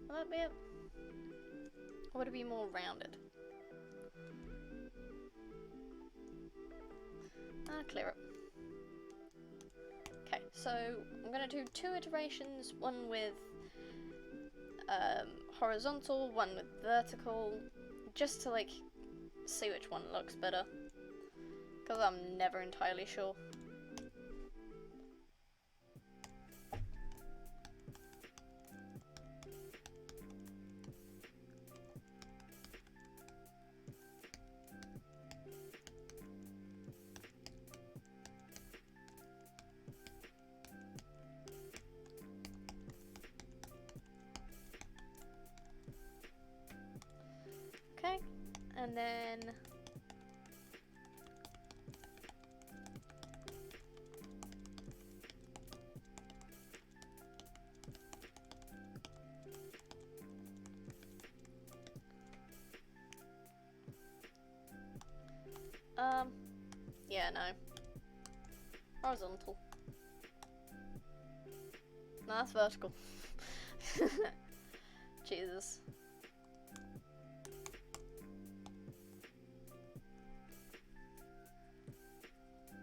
Will that be it? Or would it be more rounded? Clear it. Okay, so I'm going to do 2 iterations, one with horizontal, one with vertical, just to like see which one looks better, because I'm never entirely sure. Okay, and then yeah, no. Horizontal. No, that's vertical. Jesus.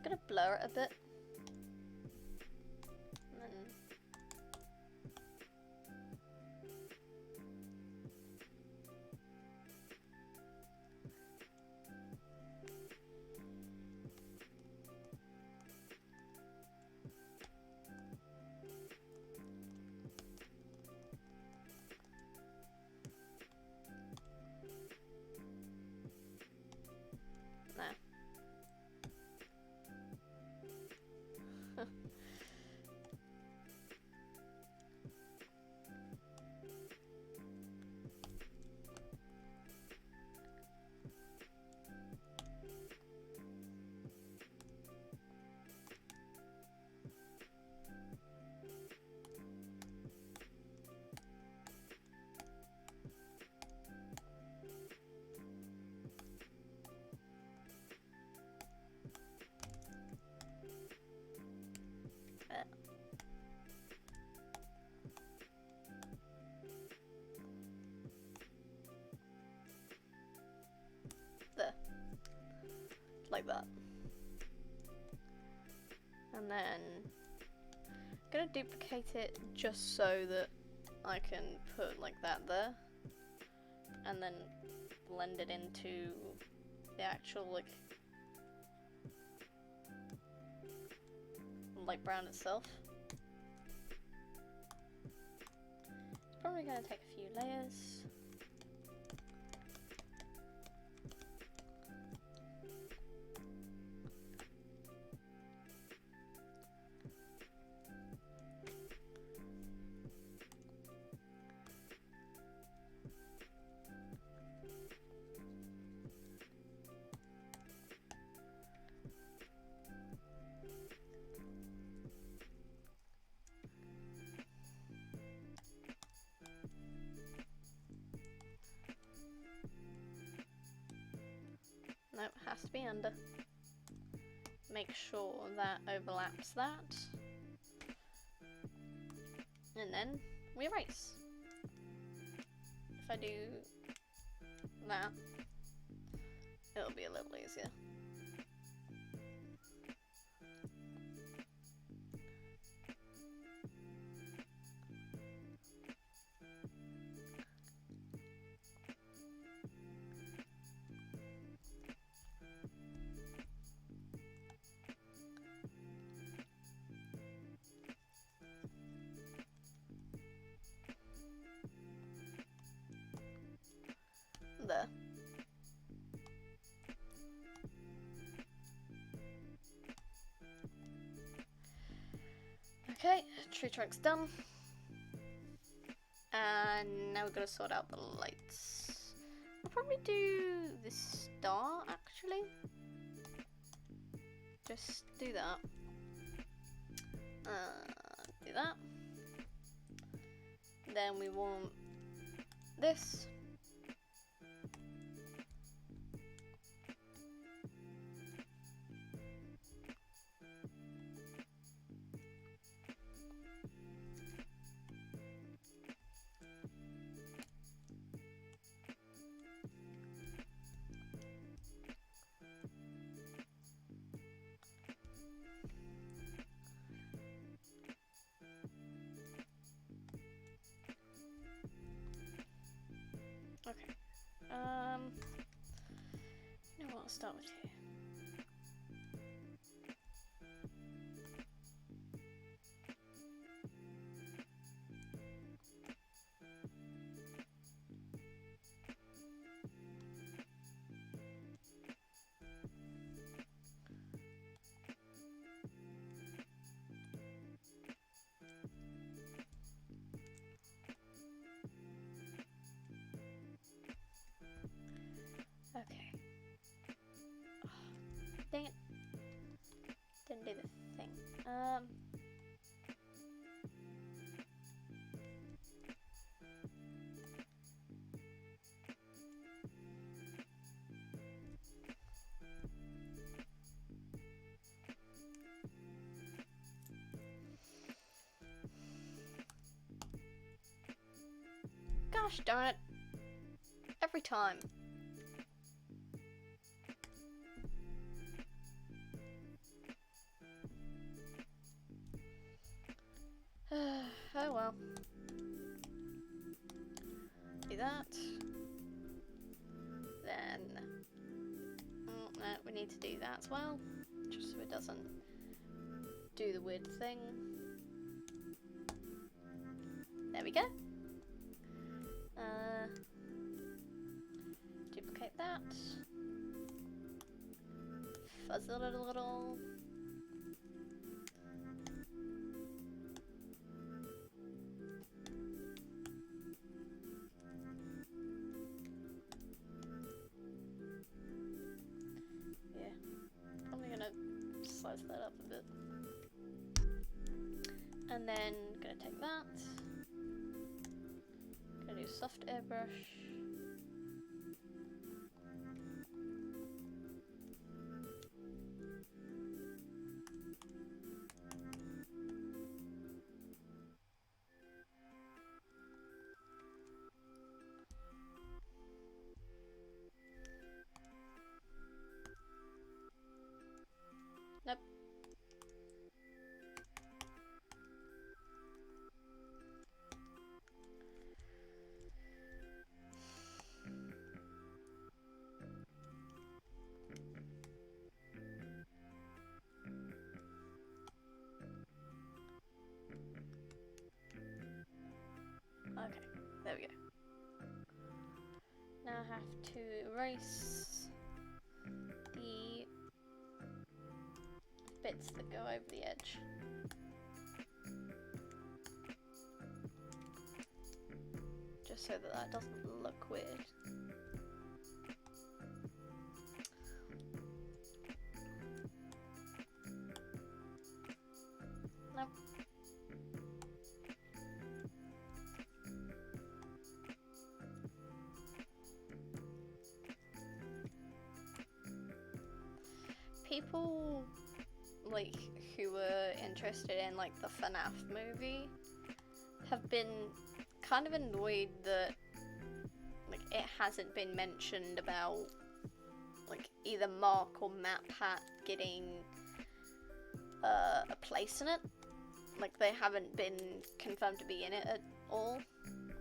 Gonna blur it a bit. And then no. like that. And then I'm gonna duplicate it just so that I can put like that there, and then blend it into the actual like brown itself. It's probably gonna take a few layers. Nope, has to be under. Make sure that overlaps that. And then we erase. If I do that, it'll be a little easier. There. Okay, tree trunk's done. And now we've got to sort out the lights. I'll probably do the star actually. Just do that. Do that. Then we want this. Okay. You know what? I'll start with here. Okay. Oh, dang it. Didn't do the thing. Gosh darn it. Every time. Oh well. Do that. Then we need to do that as well, just so it doesn't do the weird thing. There we go. Duplicate that. Fuzzle it a little. Slice that up a bit. And then gonna take that. Gonna do soft airbrush. Nope. Okay, there we go. Now I have to erase the bits that go over the edge. Just so that that doesn't look weird. Nope. People like who were interested in like the FNAF movie have been kind of annoyed that like it hasn't been mentioned about like either Mark or MatPat getting a place in it. Like they haven't been confirmed to be in it at all.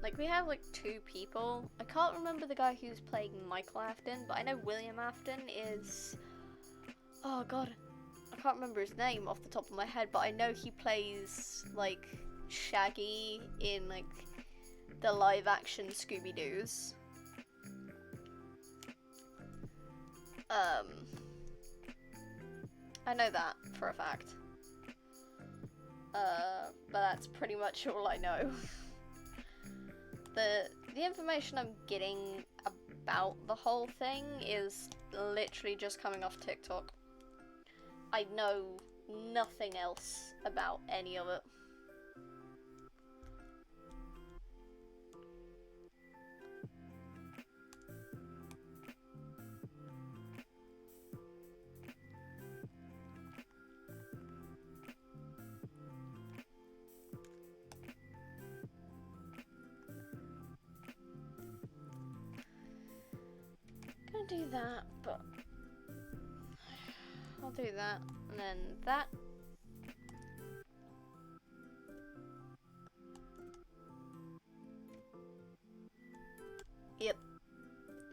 Like we have like 2 people. I can't remember the guy who's playing Michael Afton, but I know William Afton is, oh god, I can't remember his name off the top of my head, but I know he plays like Shaggy in like the live action Scooby-Doos. I know that for a fact. But that's pretty much all I know. The information I'm getting about the whole thing is literally just coming off TikTok. I know nothing else about any of it. Gonna do that, but I'll do that, and then that. Yep,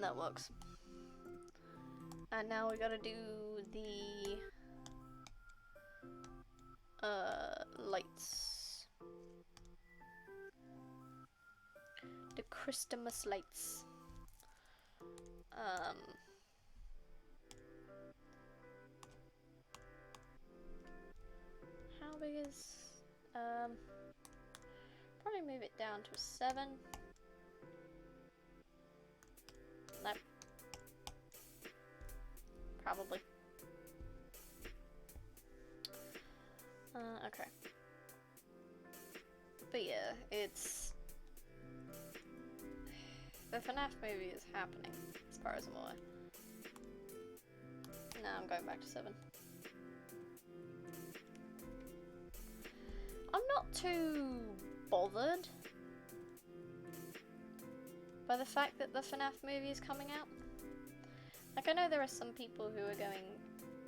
that works. And now we gotta do the lights. The Christmas lights. How big is probably move it down to 7. Nope. Probably. Okay. But yeah, it's the FNAF movie is happening, as far as I'm aware. Now I'm going back to 7. I'm not too bothered by the fact that the FNAF movie is coming out. Like, I know there are some people who are going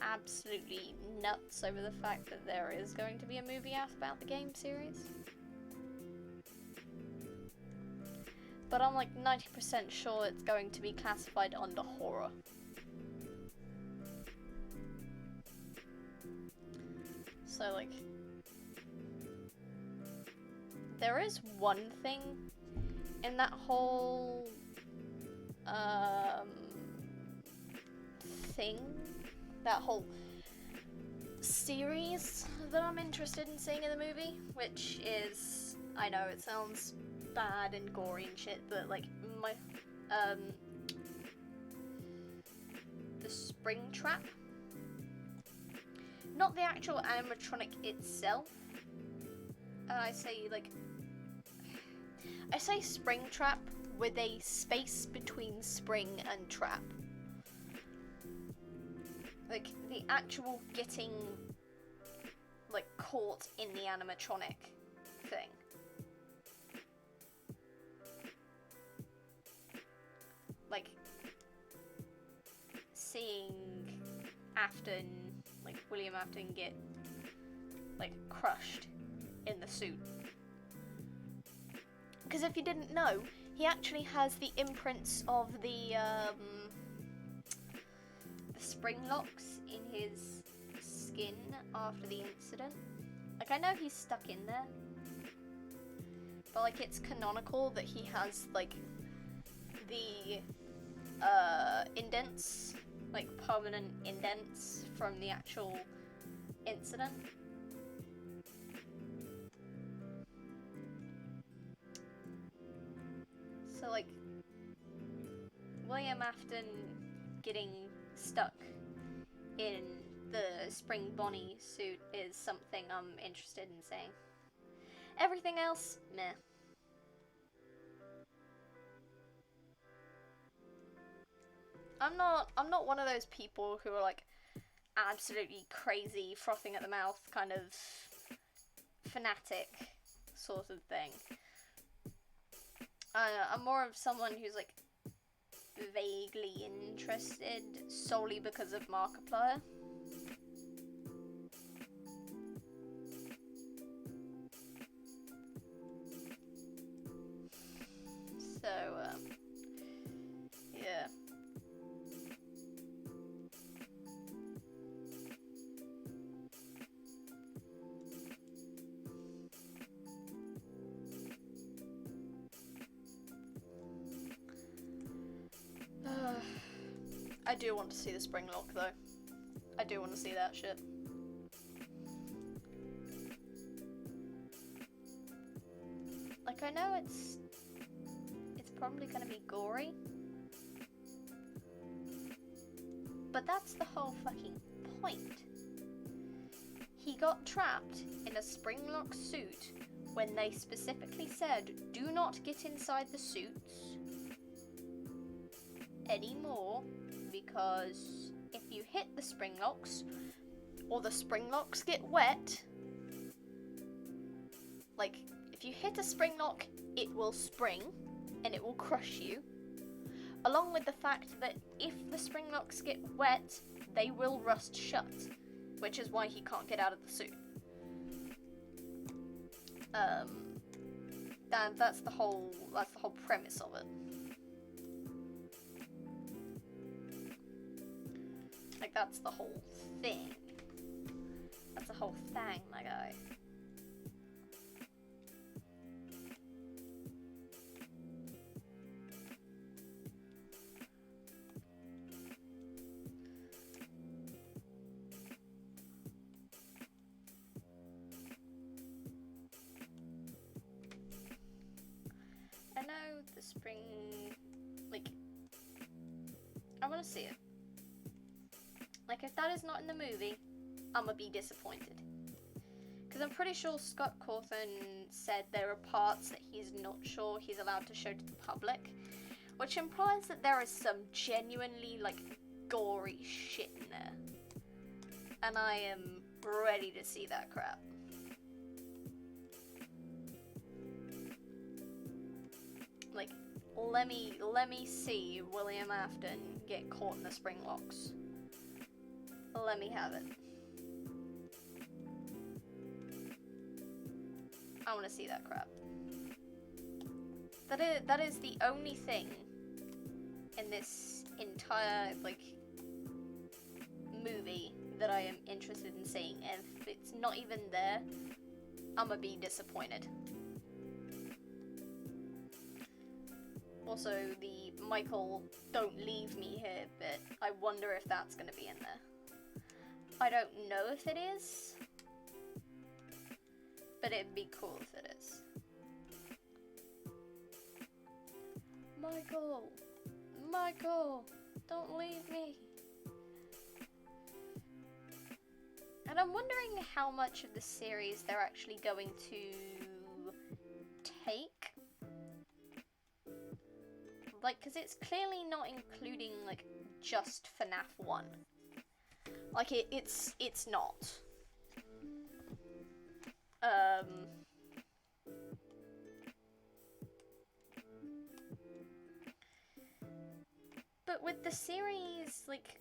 absolutely nuts over the fact that there is going to be a movie out about the game series. But I'm like 90% sure it's going to be classified under horror. So like, there is one thing in that whole thing, that whole series that I'm interested in seeing in the movie, which is, I know it sounds bad and gory and shit, but like my the spring trap, not the actual animatronic itself. I say spring trap with a space between spring and trap. Like the actual getting like caught in the animatronic thing. Like seeing Afton, like William Afton get, like, crushed in the suit. Because if you didn't know, he actually has the imprints of the spring locks in his skin after the incident. Like, I know he's stuck in there, but, like, it's canonical that he has, like, the indents, like, permanent indents from the actual incident. So, like, William Afton getting stuck in the Spring Bonnie suit is something I'm interested in seeing. Everything else, meh. I'm not one of those people who are, like, absolutely crazy, frothing at the mouth, kind of fanatic sort of thing. I'm more of someone who's, like, vaguely interested solely because of Markiplier. So, yeah. I do want to see the spring lock, though. I do want to see that shit. Like, I know it's probably gonna be gory, but that's the whole fucking point. He got trapped in a spring lock suit when they specifically said, do not get inside the suits anymore, because if you hit the spring locks, or the spring locks get wet, like, if you hit a spring lock, it will spring, and it will crush you, along with the fact that if the spring locks get wet, they will rust shut, which is why he can't get out of the suit. That's the whole premise of it. Like, that's the whole thing. That's the whole thing, my guy. I know the spring, like, I want to see it. Like, if that is not in the movie, I'ma be disappointed. Because I'm pretty sure Scott Cawthon said there are parts that he's not sure he's allowed to show to the public, which implies that there is some genuinely, like, gory shit in there. And I am ready to see that crap. Like, let me see William Afton get caught in the spring locks. Let me have it. I want to see that crap. That is the only thing in this entire, like, movie that I am interested in seeing. And if it's not even there, I'ma be disappointed. Also, the Michael, don't leave me here bit, I wonder if that's gonna be in there. I don't know if it is, but it'd be cool if it is. Michael, don't leave me. And I'm wondering how much of the series they're actually going to take. Like, because it's clearly not including, like, just FNAF 1. Like, it's not. But with the series, like,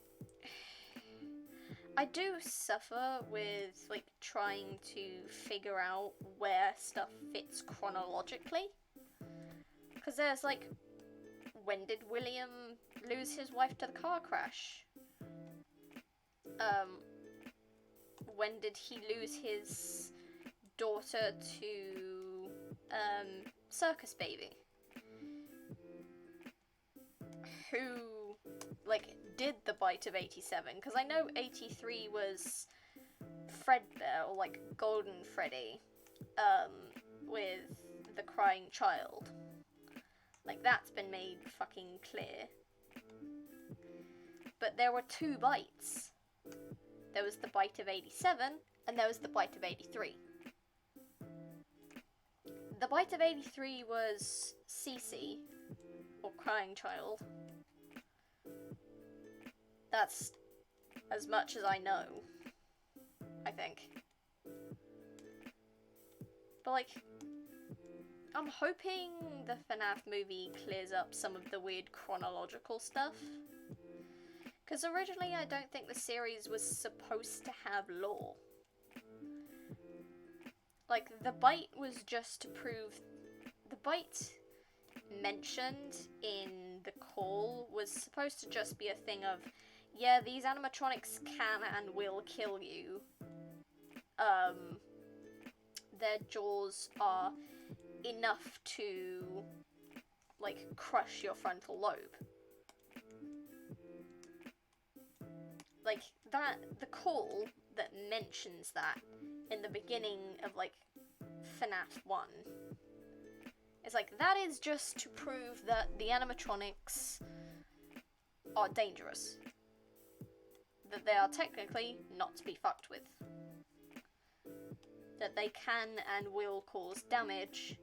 I do suffer with, like, trying to figure out where stuff fits chronologically. Because there's, like, when did William lose his wife to the car crash? When did he lose his daughter to, Circus Baby? Who, like, did the bite of 87? Because I know 83 was Fredbear, or, like, Golden Freddy, with the crying child. Like, that's been made fucking clear. But there were two bites. There was the bite of 87, and there was the bite of 83. The bite of 83 was Cece, or crying child. That's as much as I know, I think. But, like, I'm hoping the FNAF movie clears up some of the weird chronological stuff. Because originally I don't think the series was supposed to have lore. Like, the bite was just to prove... The bite mentioned in the call was supposed to just be a thing of, yeah, these animatronics can and will kill you. Their jaws are enough to, like, crush your frontal lobe. Like, that, the call that mentions that in the beginning of, like, FNAF 1 is like, that is just to prove that the animatronics are dangerous. That they are technically not to be fucked with. That they can and will cause damage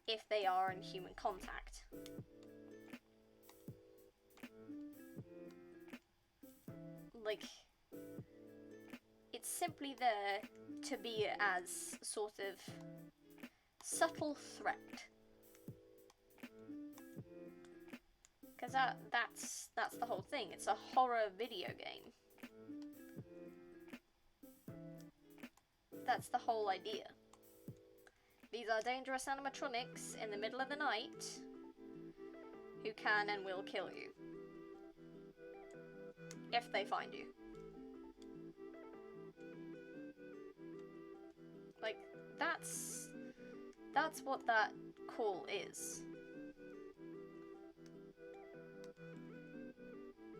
if they are in human contact. Like, it's simply there to be as sort of subtle threat. Because that's the whole thing. It's a horror video game. That's the whole idea. These are dangerous animatronics in the middle of the night who can and will kill you. If they find you. Like, that's what that call is.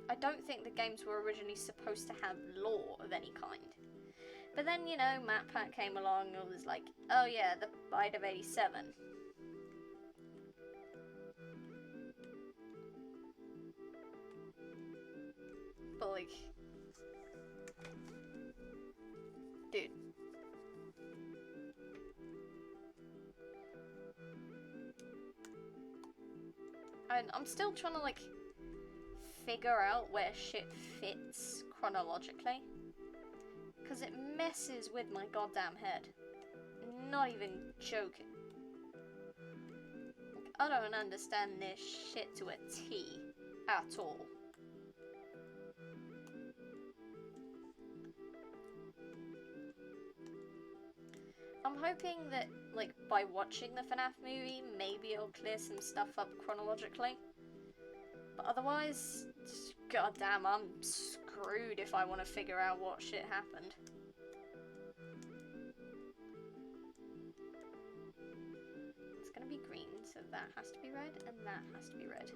I don't think the games were originally supposed to have lore of any kind. But then, you know, MatPat came along and was like, oh yeah, the bite of 87. But, like, dude. I'm still trying to, like, figure out where shit fits chronologically. Because it messes with my goddamn head. Not even joking. Like, I don't understand this shit to a T at all. I'm hoping that, like, by watching the FNAF movie, maybe it'll clear some stuff up chronologically. But otherwise, goddamn, I'm screwed if I want to figure out what shit happened. It's gonna be green, so that has to be red, and that has to be red.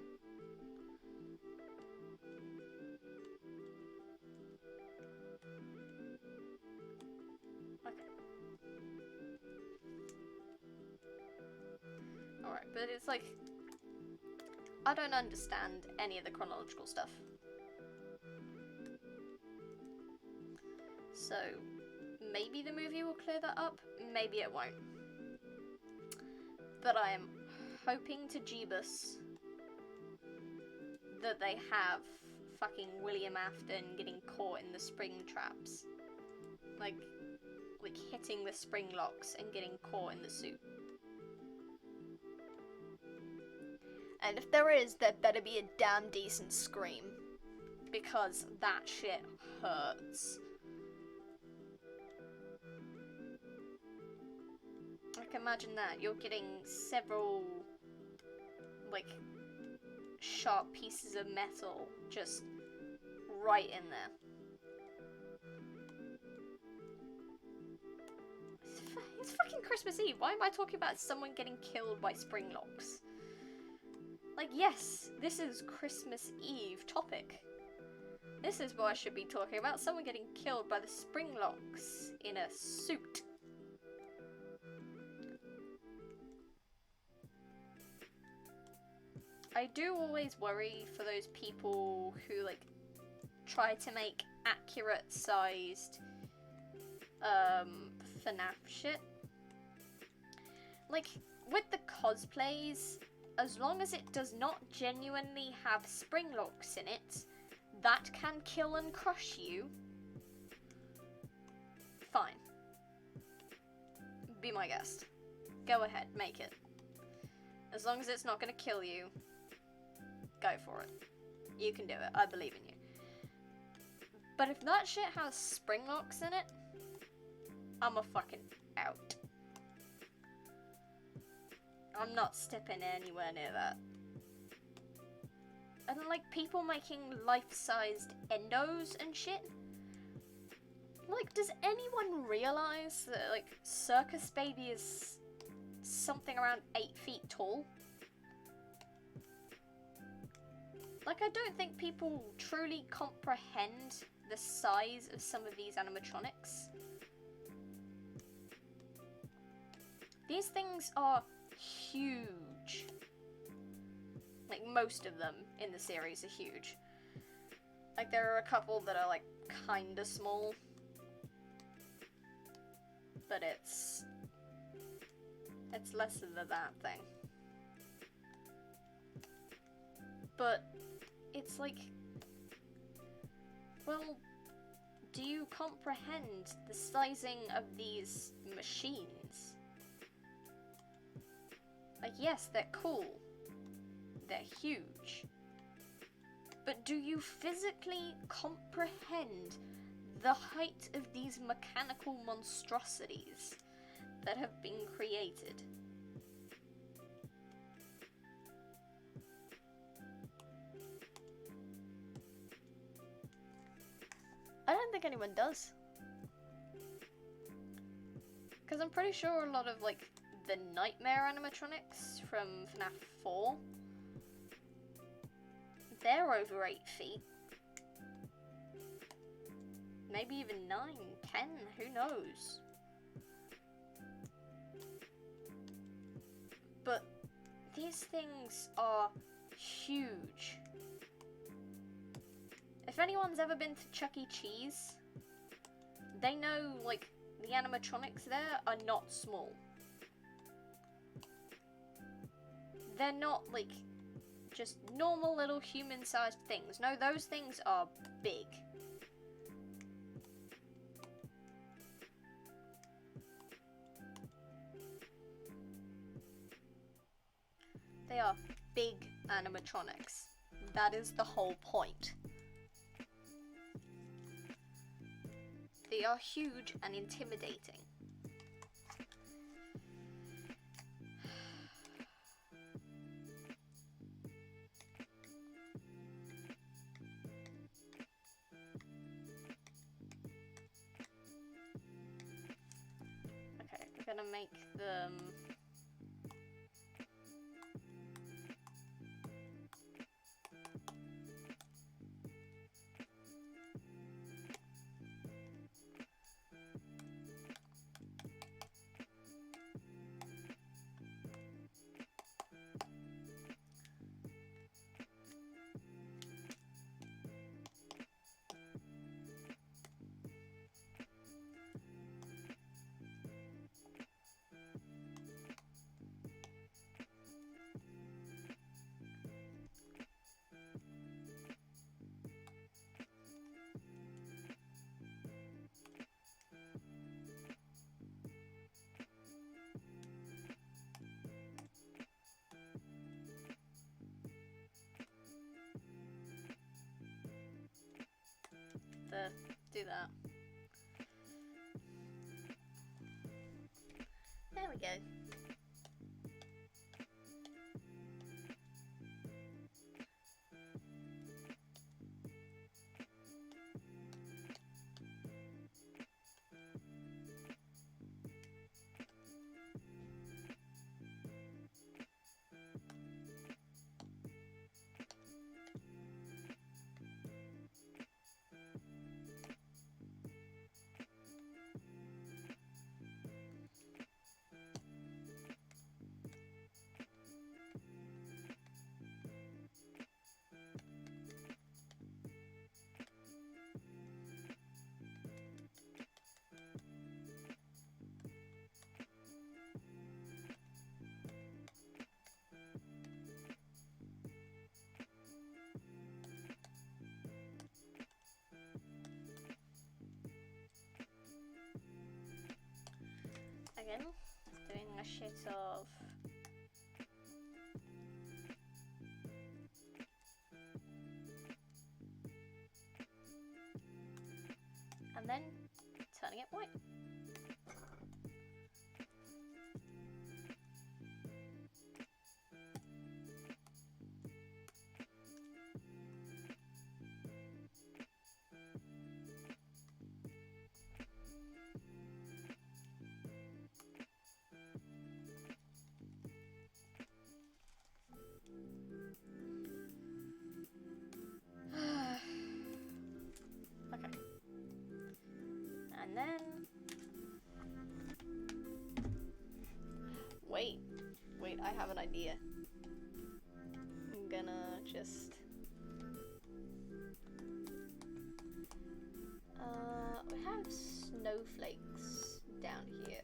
Okay. Alright, but it's like, I don't understand any of the chronological stuff. So, maybe the movie will clear that up, maybe it won't. But I am hoping to Jeebus that they have fucking William Afton getting caught in the spring traps. Like hitting the spring locks and getting caught in the suit. And if there is, there better be a damn decent scream. Because that shit hurts. Like, imagine that. You're getting several, like, sharp pieces of metal just right in there. It's fucking Christmas Eve. Why am I talking about someone getting killed by spring locks? Like, yes, this is Christmas Eve topic. This is what I should be talking about. Someone getting killed by the spring locks in a suit. I do always worry for those people who, like, try to make accurate sized FNAF shit. Like, with the cosplays, as long as it does not genuinely have spring locks in it that can kill and crush you, fine. Be my guest. Go ahead, make it. As long as it's not gonna kill you, go for it. You can do it. I believe in you. But if that shit has spring locks in it, I'm a fucking out. I'm not stepping anywhere near that. And like people making life-sized endos and shit. Like, does anyone realize that like Circus Baby is something around 8 feet tall? Like, I don't think people truly comprehend the size of some of these animatronics. These things are huge. Like, most of them in the series are huge. Like, there are a couple that are, like, kinda small. But it's less than that thing. But it's like, well, do you comprehend the sizing of these machines? Like, yes, they're cool. They're huge. But do you physically comprehend the height of these mechanical monstrosities that have been created? I don't think anyone does. Because I'm pretty sure a lot of, like, the Nightmare animatronics from FNAF 4, they're over 8 feet. Maybe even 9, 10, who knows? But these things are huge. If anyone's ever been to Chuck E. Cheese, they know, like, the animatronics there are not small. They're not, like, just normal little human-sized things. No, those things are big. They are big animatronics. That is the whole point. They are huge and intimidating. Okay, we're gonna make them... do that. There we go. again, doing a shit of and then turning it white. Okay. And then wait, I have an idea. I'm gonna just we have snowflakes down here.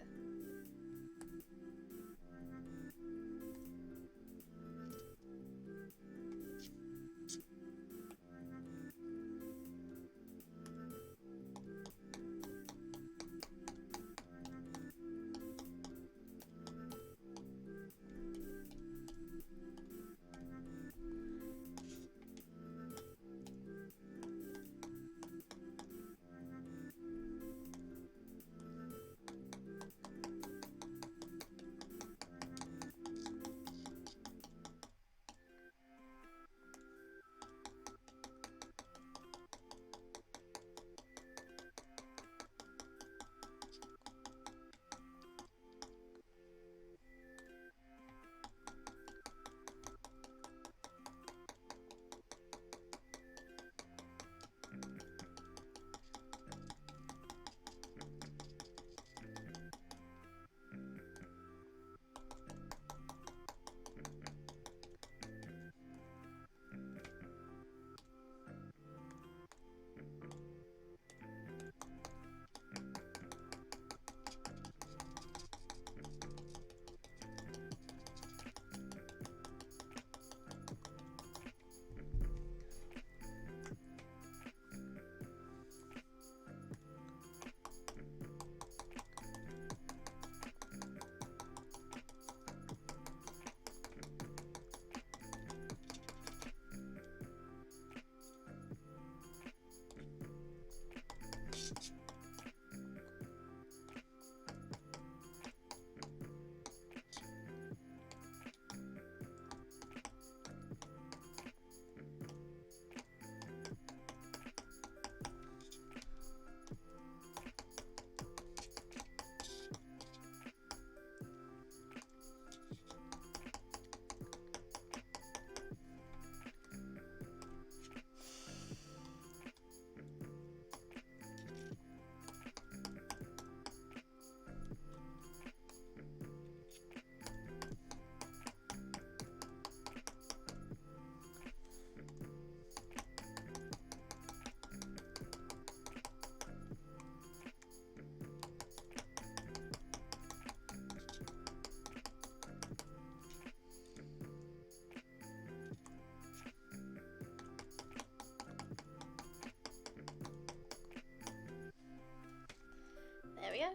There we go.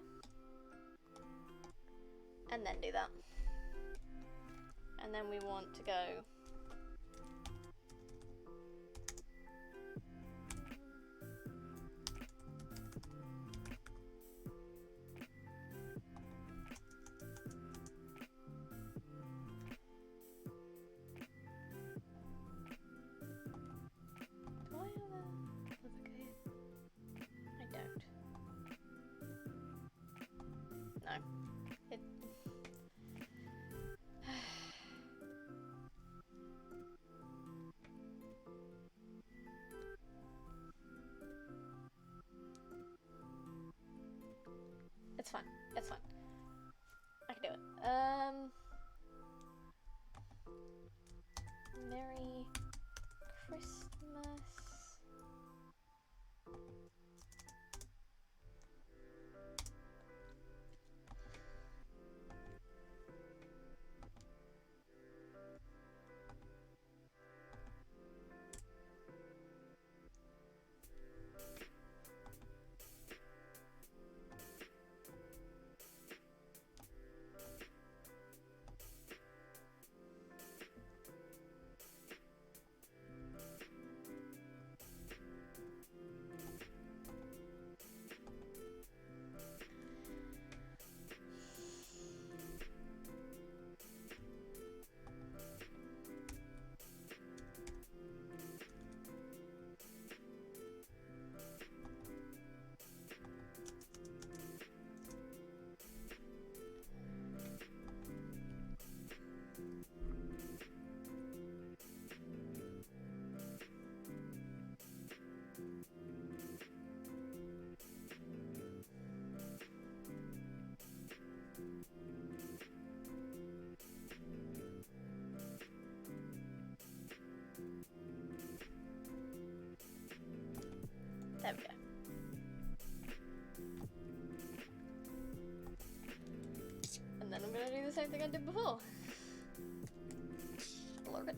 And then do that. And then we want to go do I have a okay? I don't. No. It It's fine. It's fine. I can do it. Merry Christmas. gonna do the same thing I did before. Love it.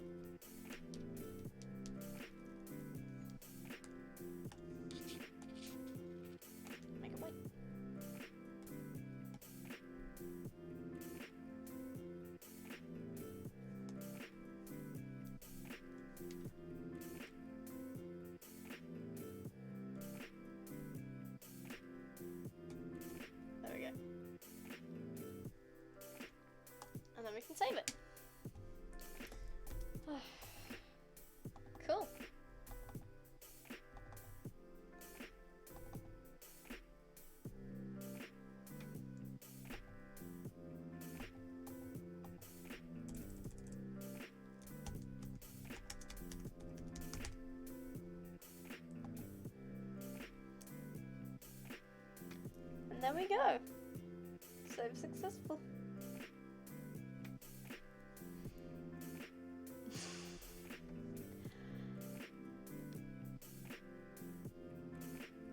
Make it white. There we go. And then we can save it. Cool. And there we go. Save successful.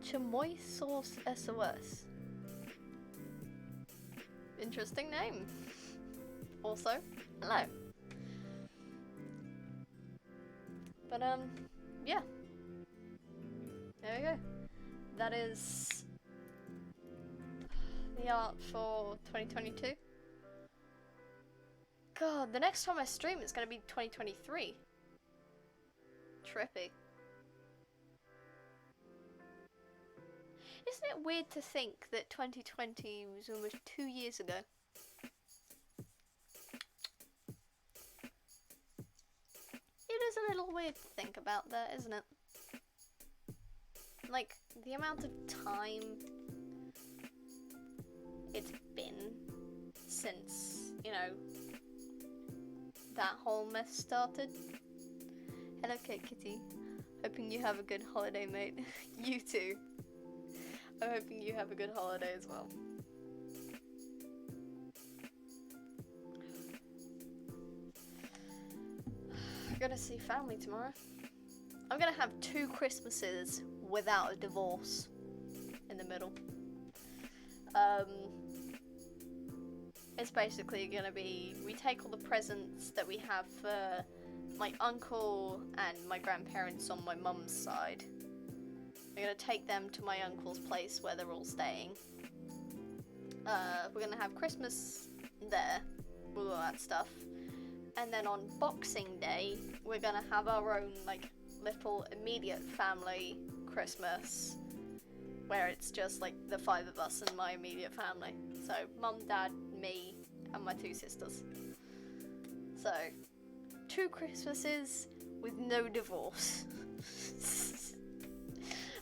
Chamoy Sauce SOS. Interesting name. Also, hello. But yeah. There we go. That is the art for 2022. God, the next time I stream it's gonna be 2023. Trippy. Isn't it weird to think that 2020 was almost 2 years ago? It is a little weird to think about that, isn't it? Like, the amount of time it's been since, you know, that whole mess started. Hello, Kitty. Hoping you have a good holiday, mate. You too. I'm hoping you have a good holiday as well. I'm gonna see family tomorrow. I'm gonna have 2 Christmases without a divorce in the middle. It's basically gonna be, we take all the presents that we have for my uncle and my grandparents on my mum's side. We're gonna take them to my uncle's place where they're all staying. We're gonna have Christmas there, with all that stuff. And then on Boxing Day, we're gonna have our own, like, little immediate family Christmas, where it's just, like, the 5 of us and my immediate family. So, mum, dad, me, and my 2 sisters. So, 2 Christmases with no divorce.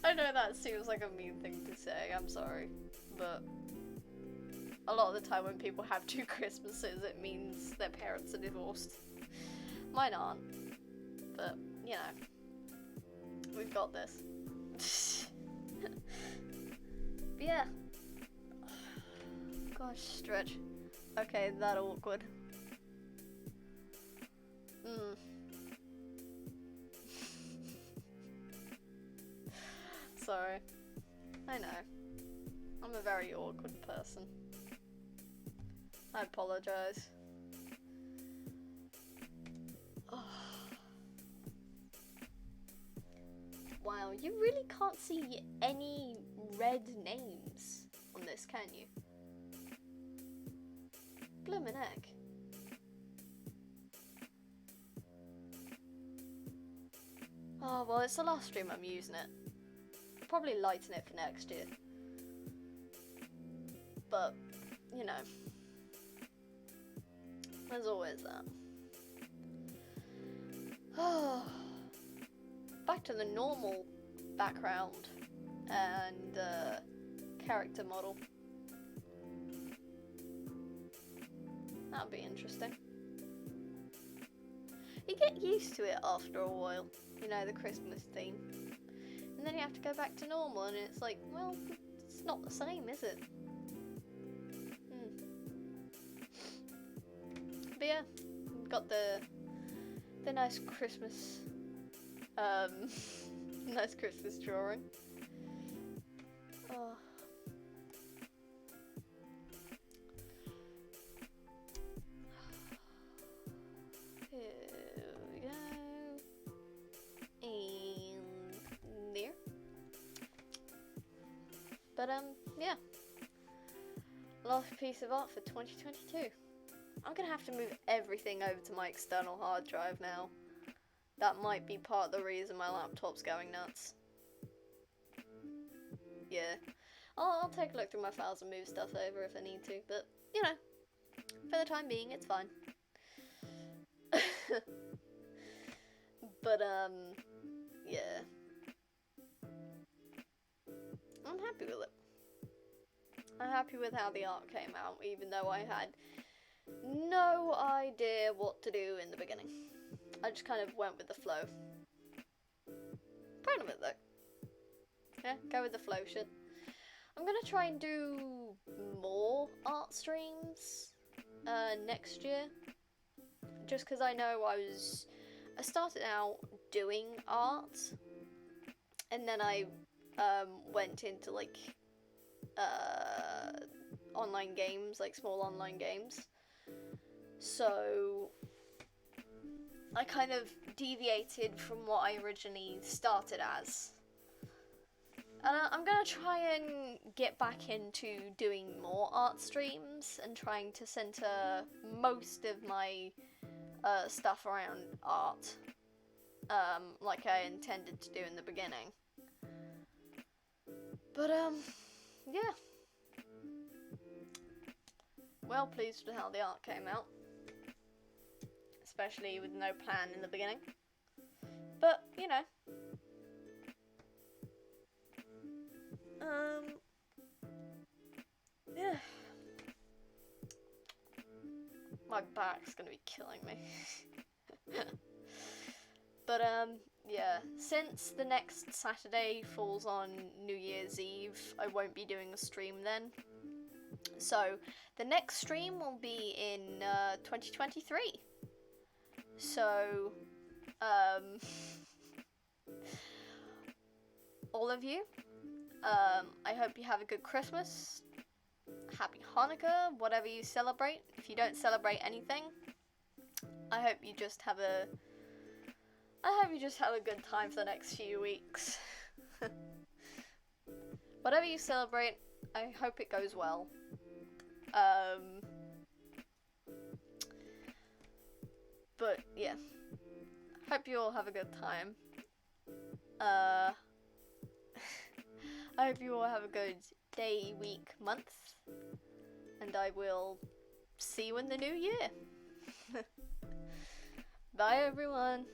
I know that seems like a mean thing to say, I'm sorry, but a lot of the time when people have 2 Christmases, it means their parents are divorced. Mine aren't, but, you know, we've got this. But yeah. Gosh, stretch. Okay, that awkward. Sorry. I know. I'm a very awkward person. I apologize. Oh. Wow, you really can't see any red names on this, can you? Bloomin' heck. Oh, well, it's the last stream I'm using it. I'll probably lighten it for next year. But, you know, there's always that. Oh, back to the normal background and character model. That'll be interesting. You get used to it after a while, you know, the Christmas theme. And then you have to go back to normal and it's like, well, it's not the same, is it? But yeah, got the nice Christmas, nice Christmas drawing. Oh. Last piece of art for 2022. I'm gonna have to move everything over to my external hard drive now. That might be part of the reason my laptop's going nuts. Yeah. I'll take a look through my files and move stuff over if I need to, but, you know, for the time being, it's fine. But, yeah. I'm happy with it. I'm happy with how the art came out, even though I had no idea what to do in the beginning. I just kind of went with the flow. Proud of it, though. Yeah, go with the flow shit. I'm gonna try and do more art streams next year. Just because I know I started out doing art, and then I went into like online games, like small online games. So I kind of deviated from what I originally started as. And I'm gonna try and get back into doing more art streams and trying to center most of my stuff around art, like I intended to do in the beginning. But yeah. Well pleased with how the art came out, especially with no plan in the beginning. But you know. Yeah. My back's gonna be killing me. But yeah, since the next Saturday falls on New Year's Eve, I won't be doing a stream then. So the next stream will be in 2023. So all of you, I hope you have a good Christmas, happy Hanukkah, whatever you celebrate. If you don't celebrate anything, I hope you just have a good time for the next few weeks. Whatever you celebrate, I hope it goes well. But yeah, hope you all have a good time. I hope you all have a good day, week, month, and I will see you in the new year. Bye everyone.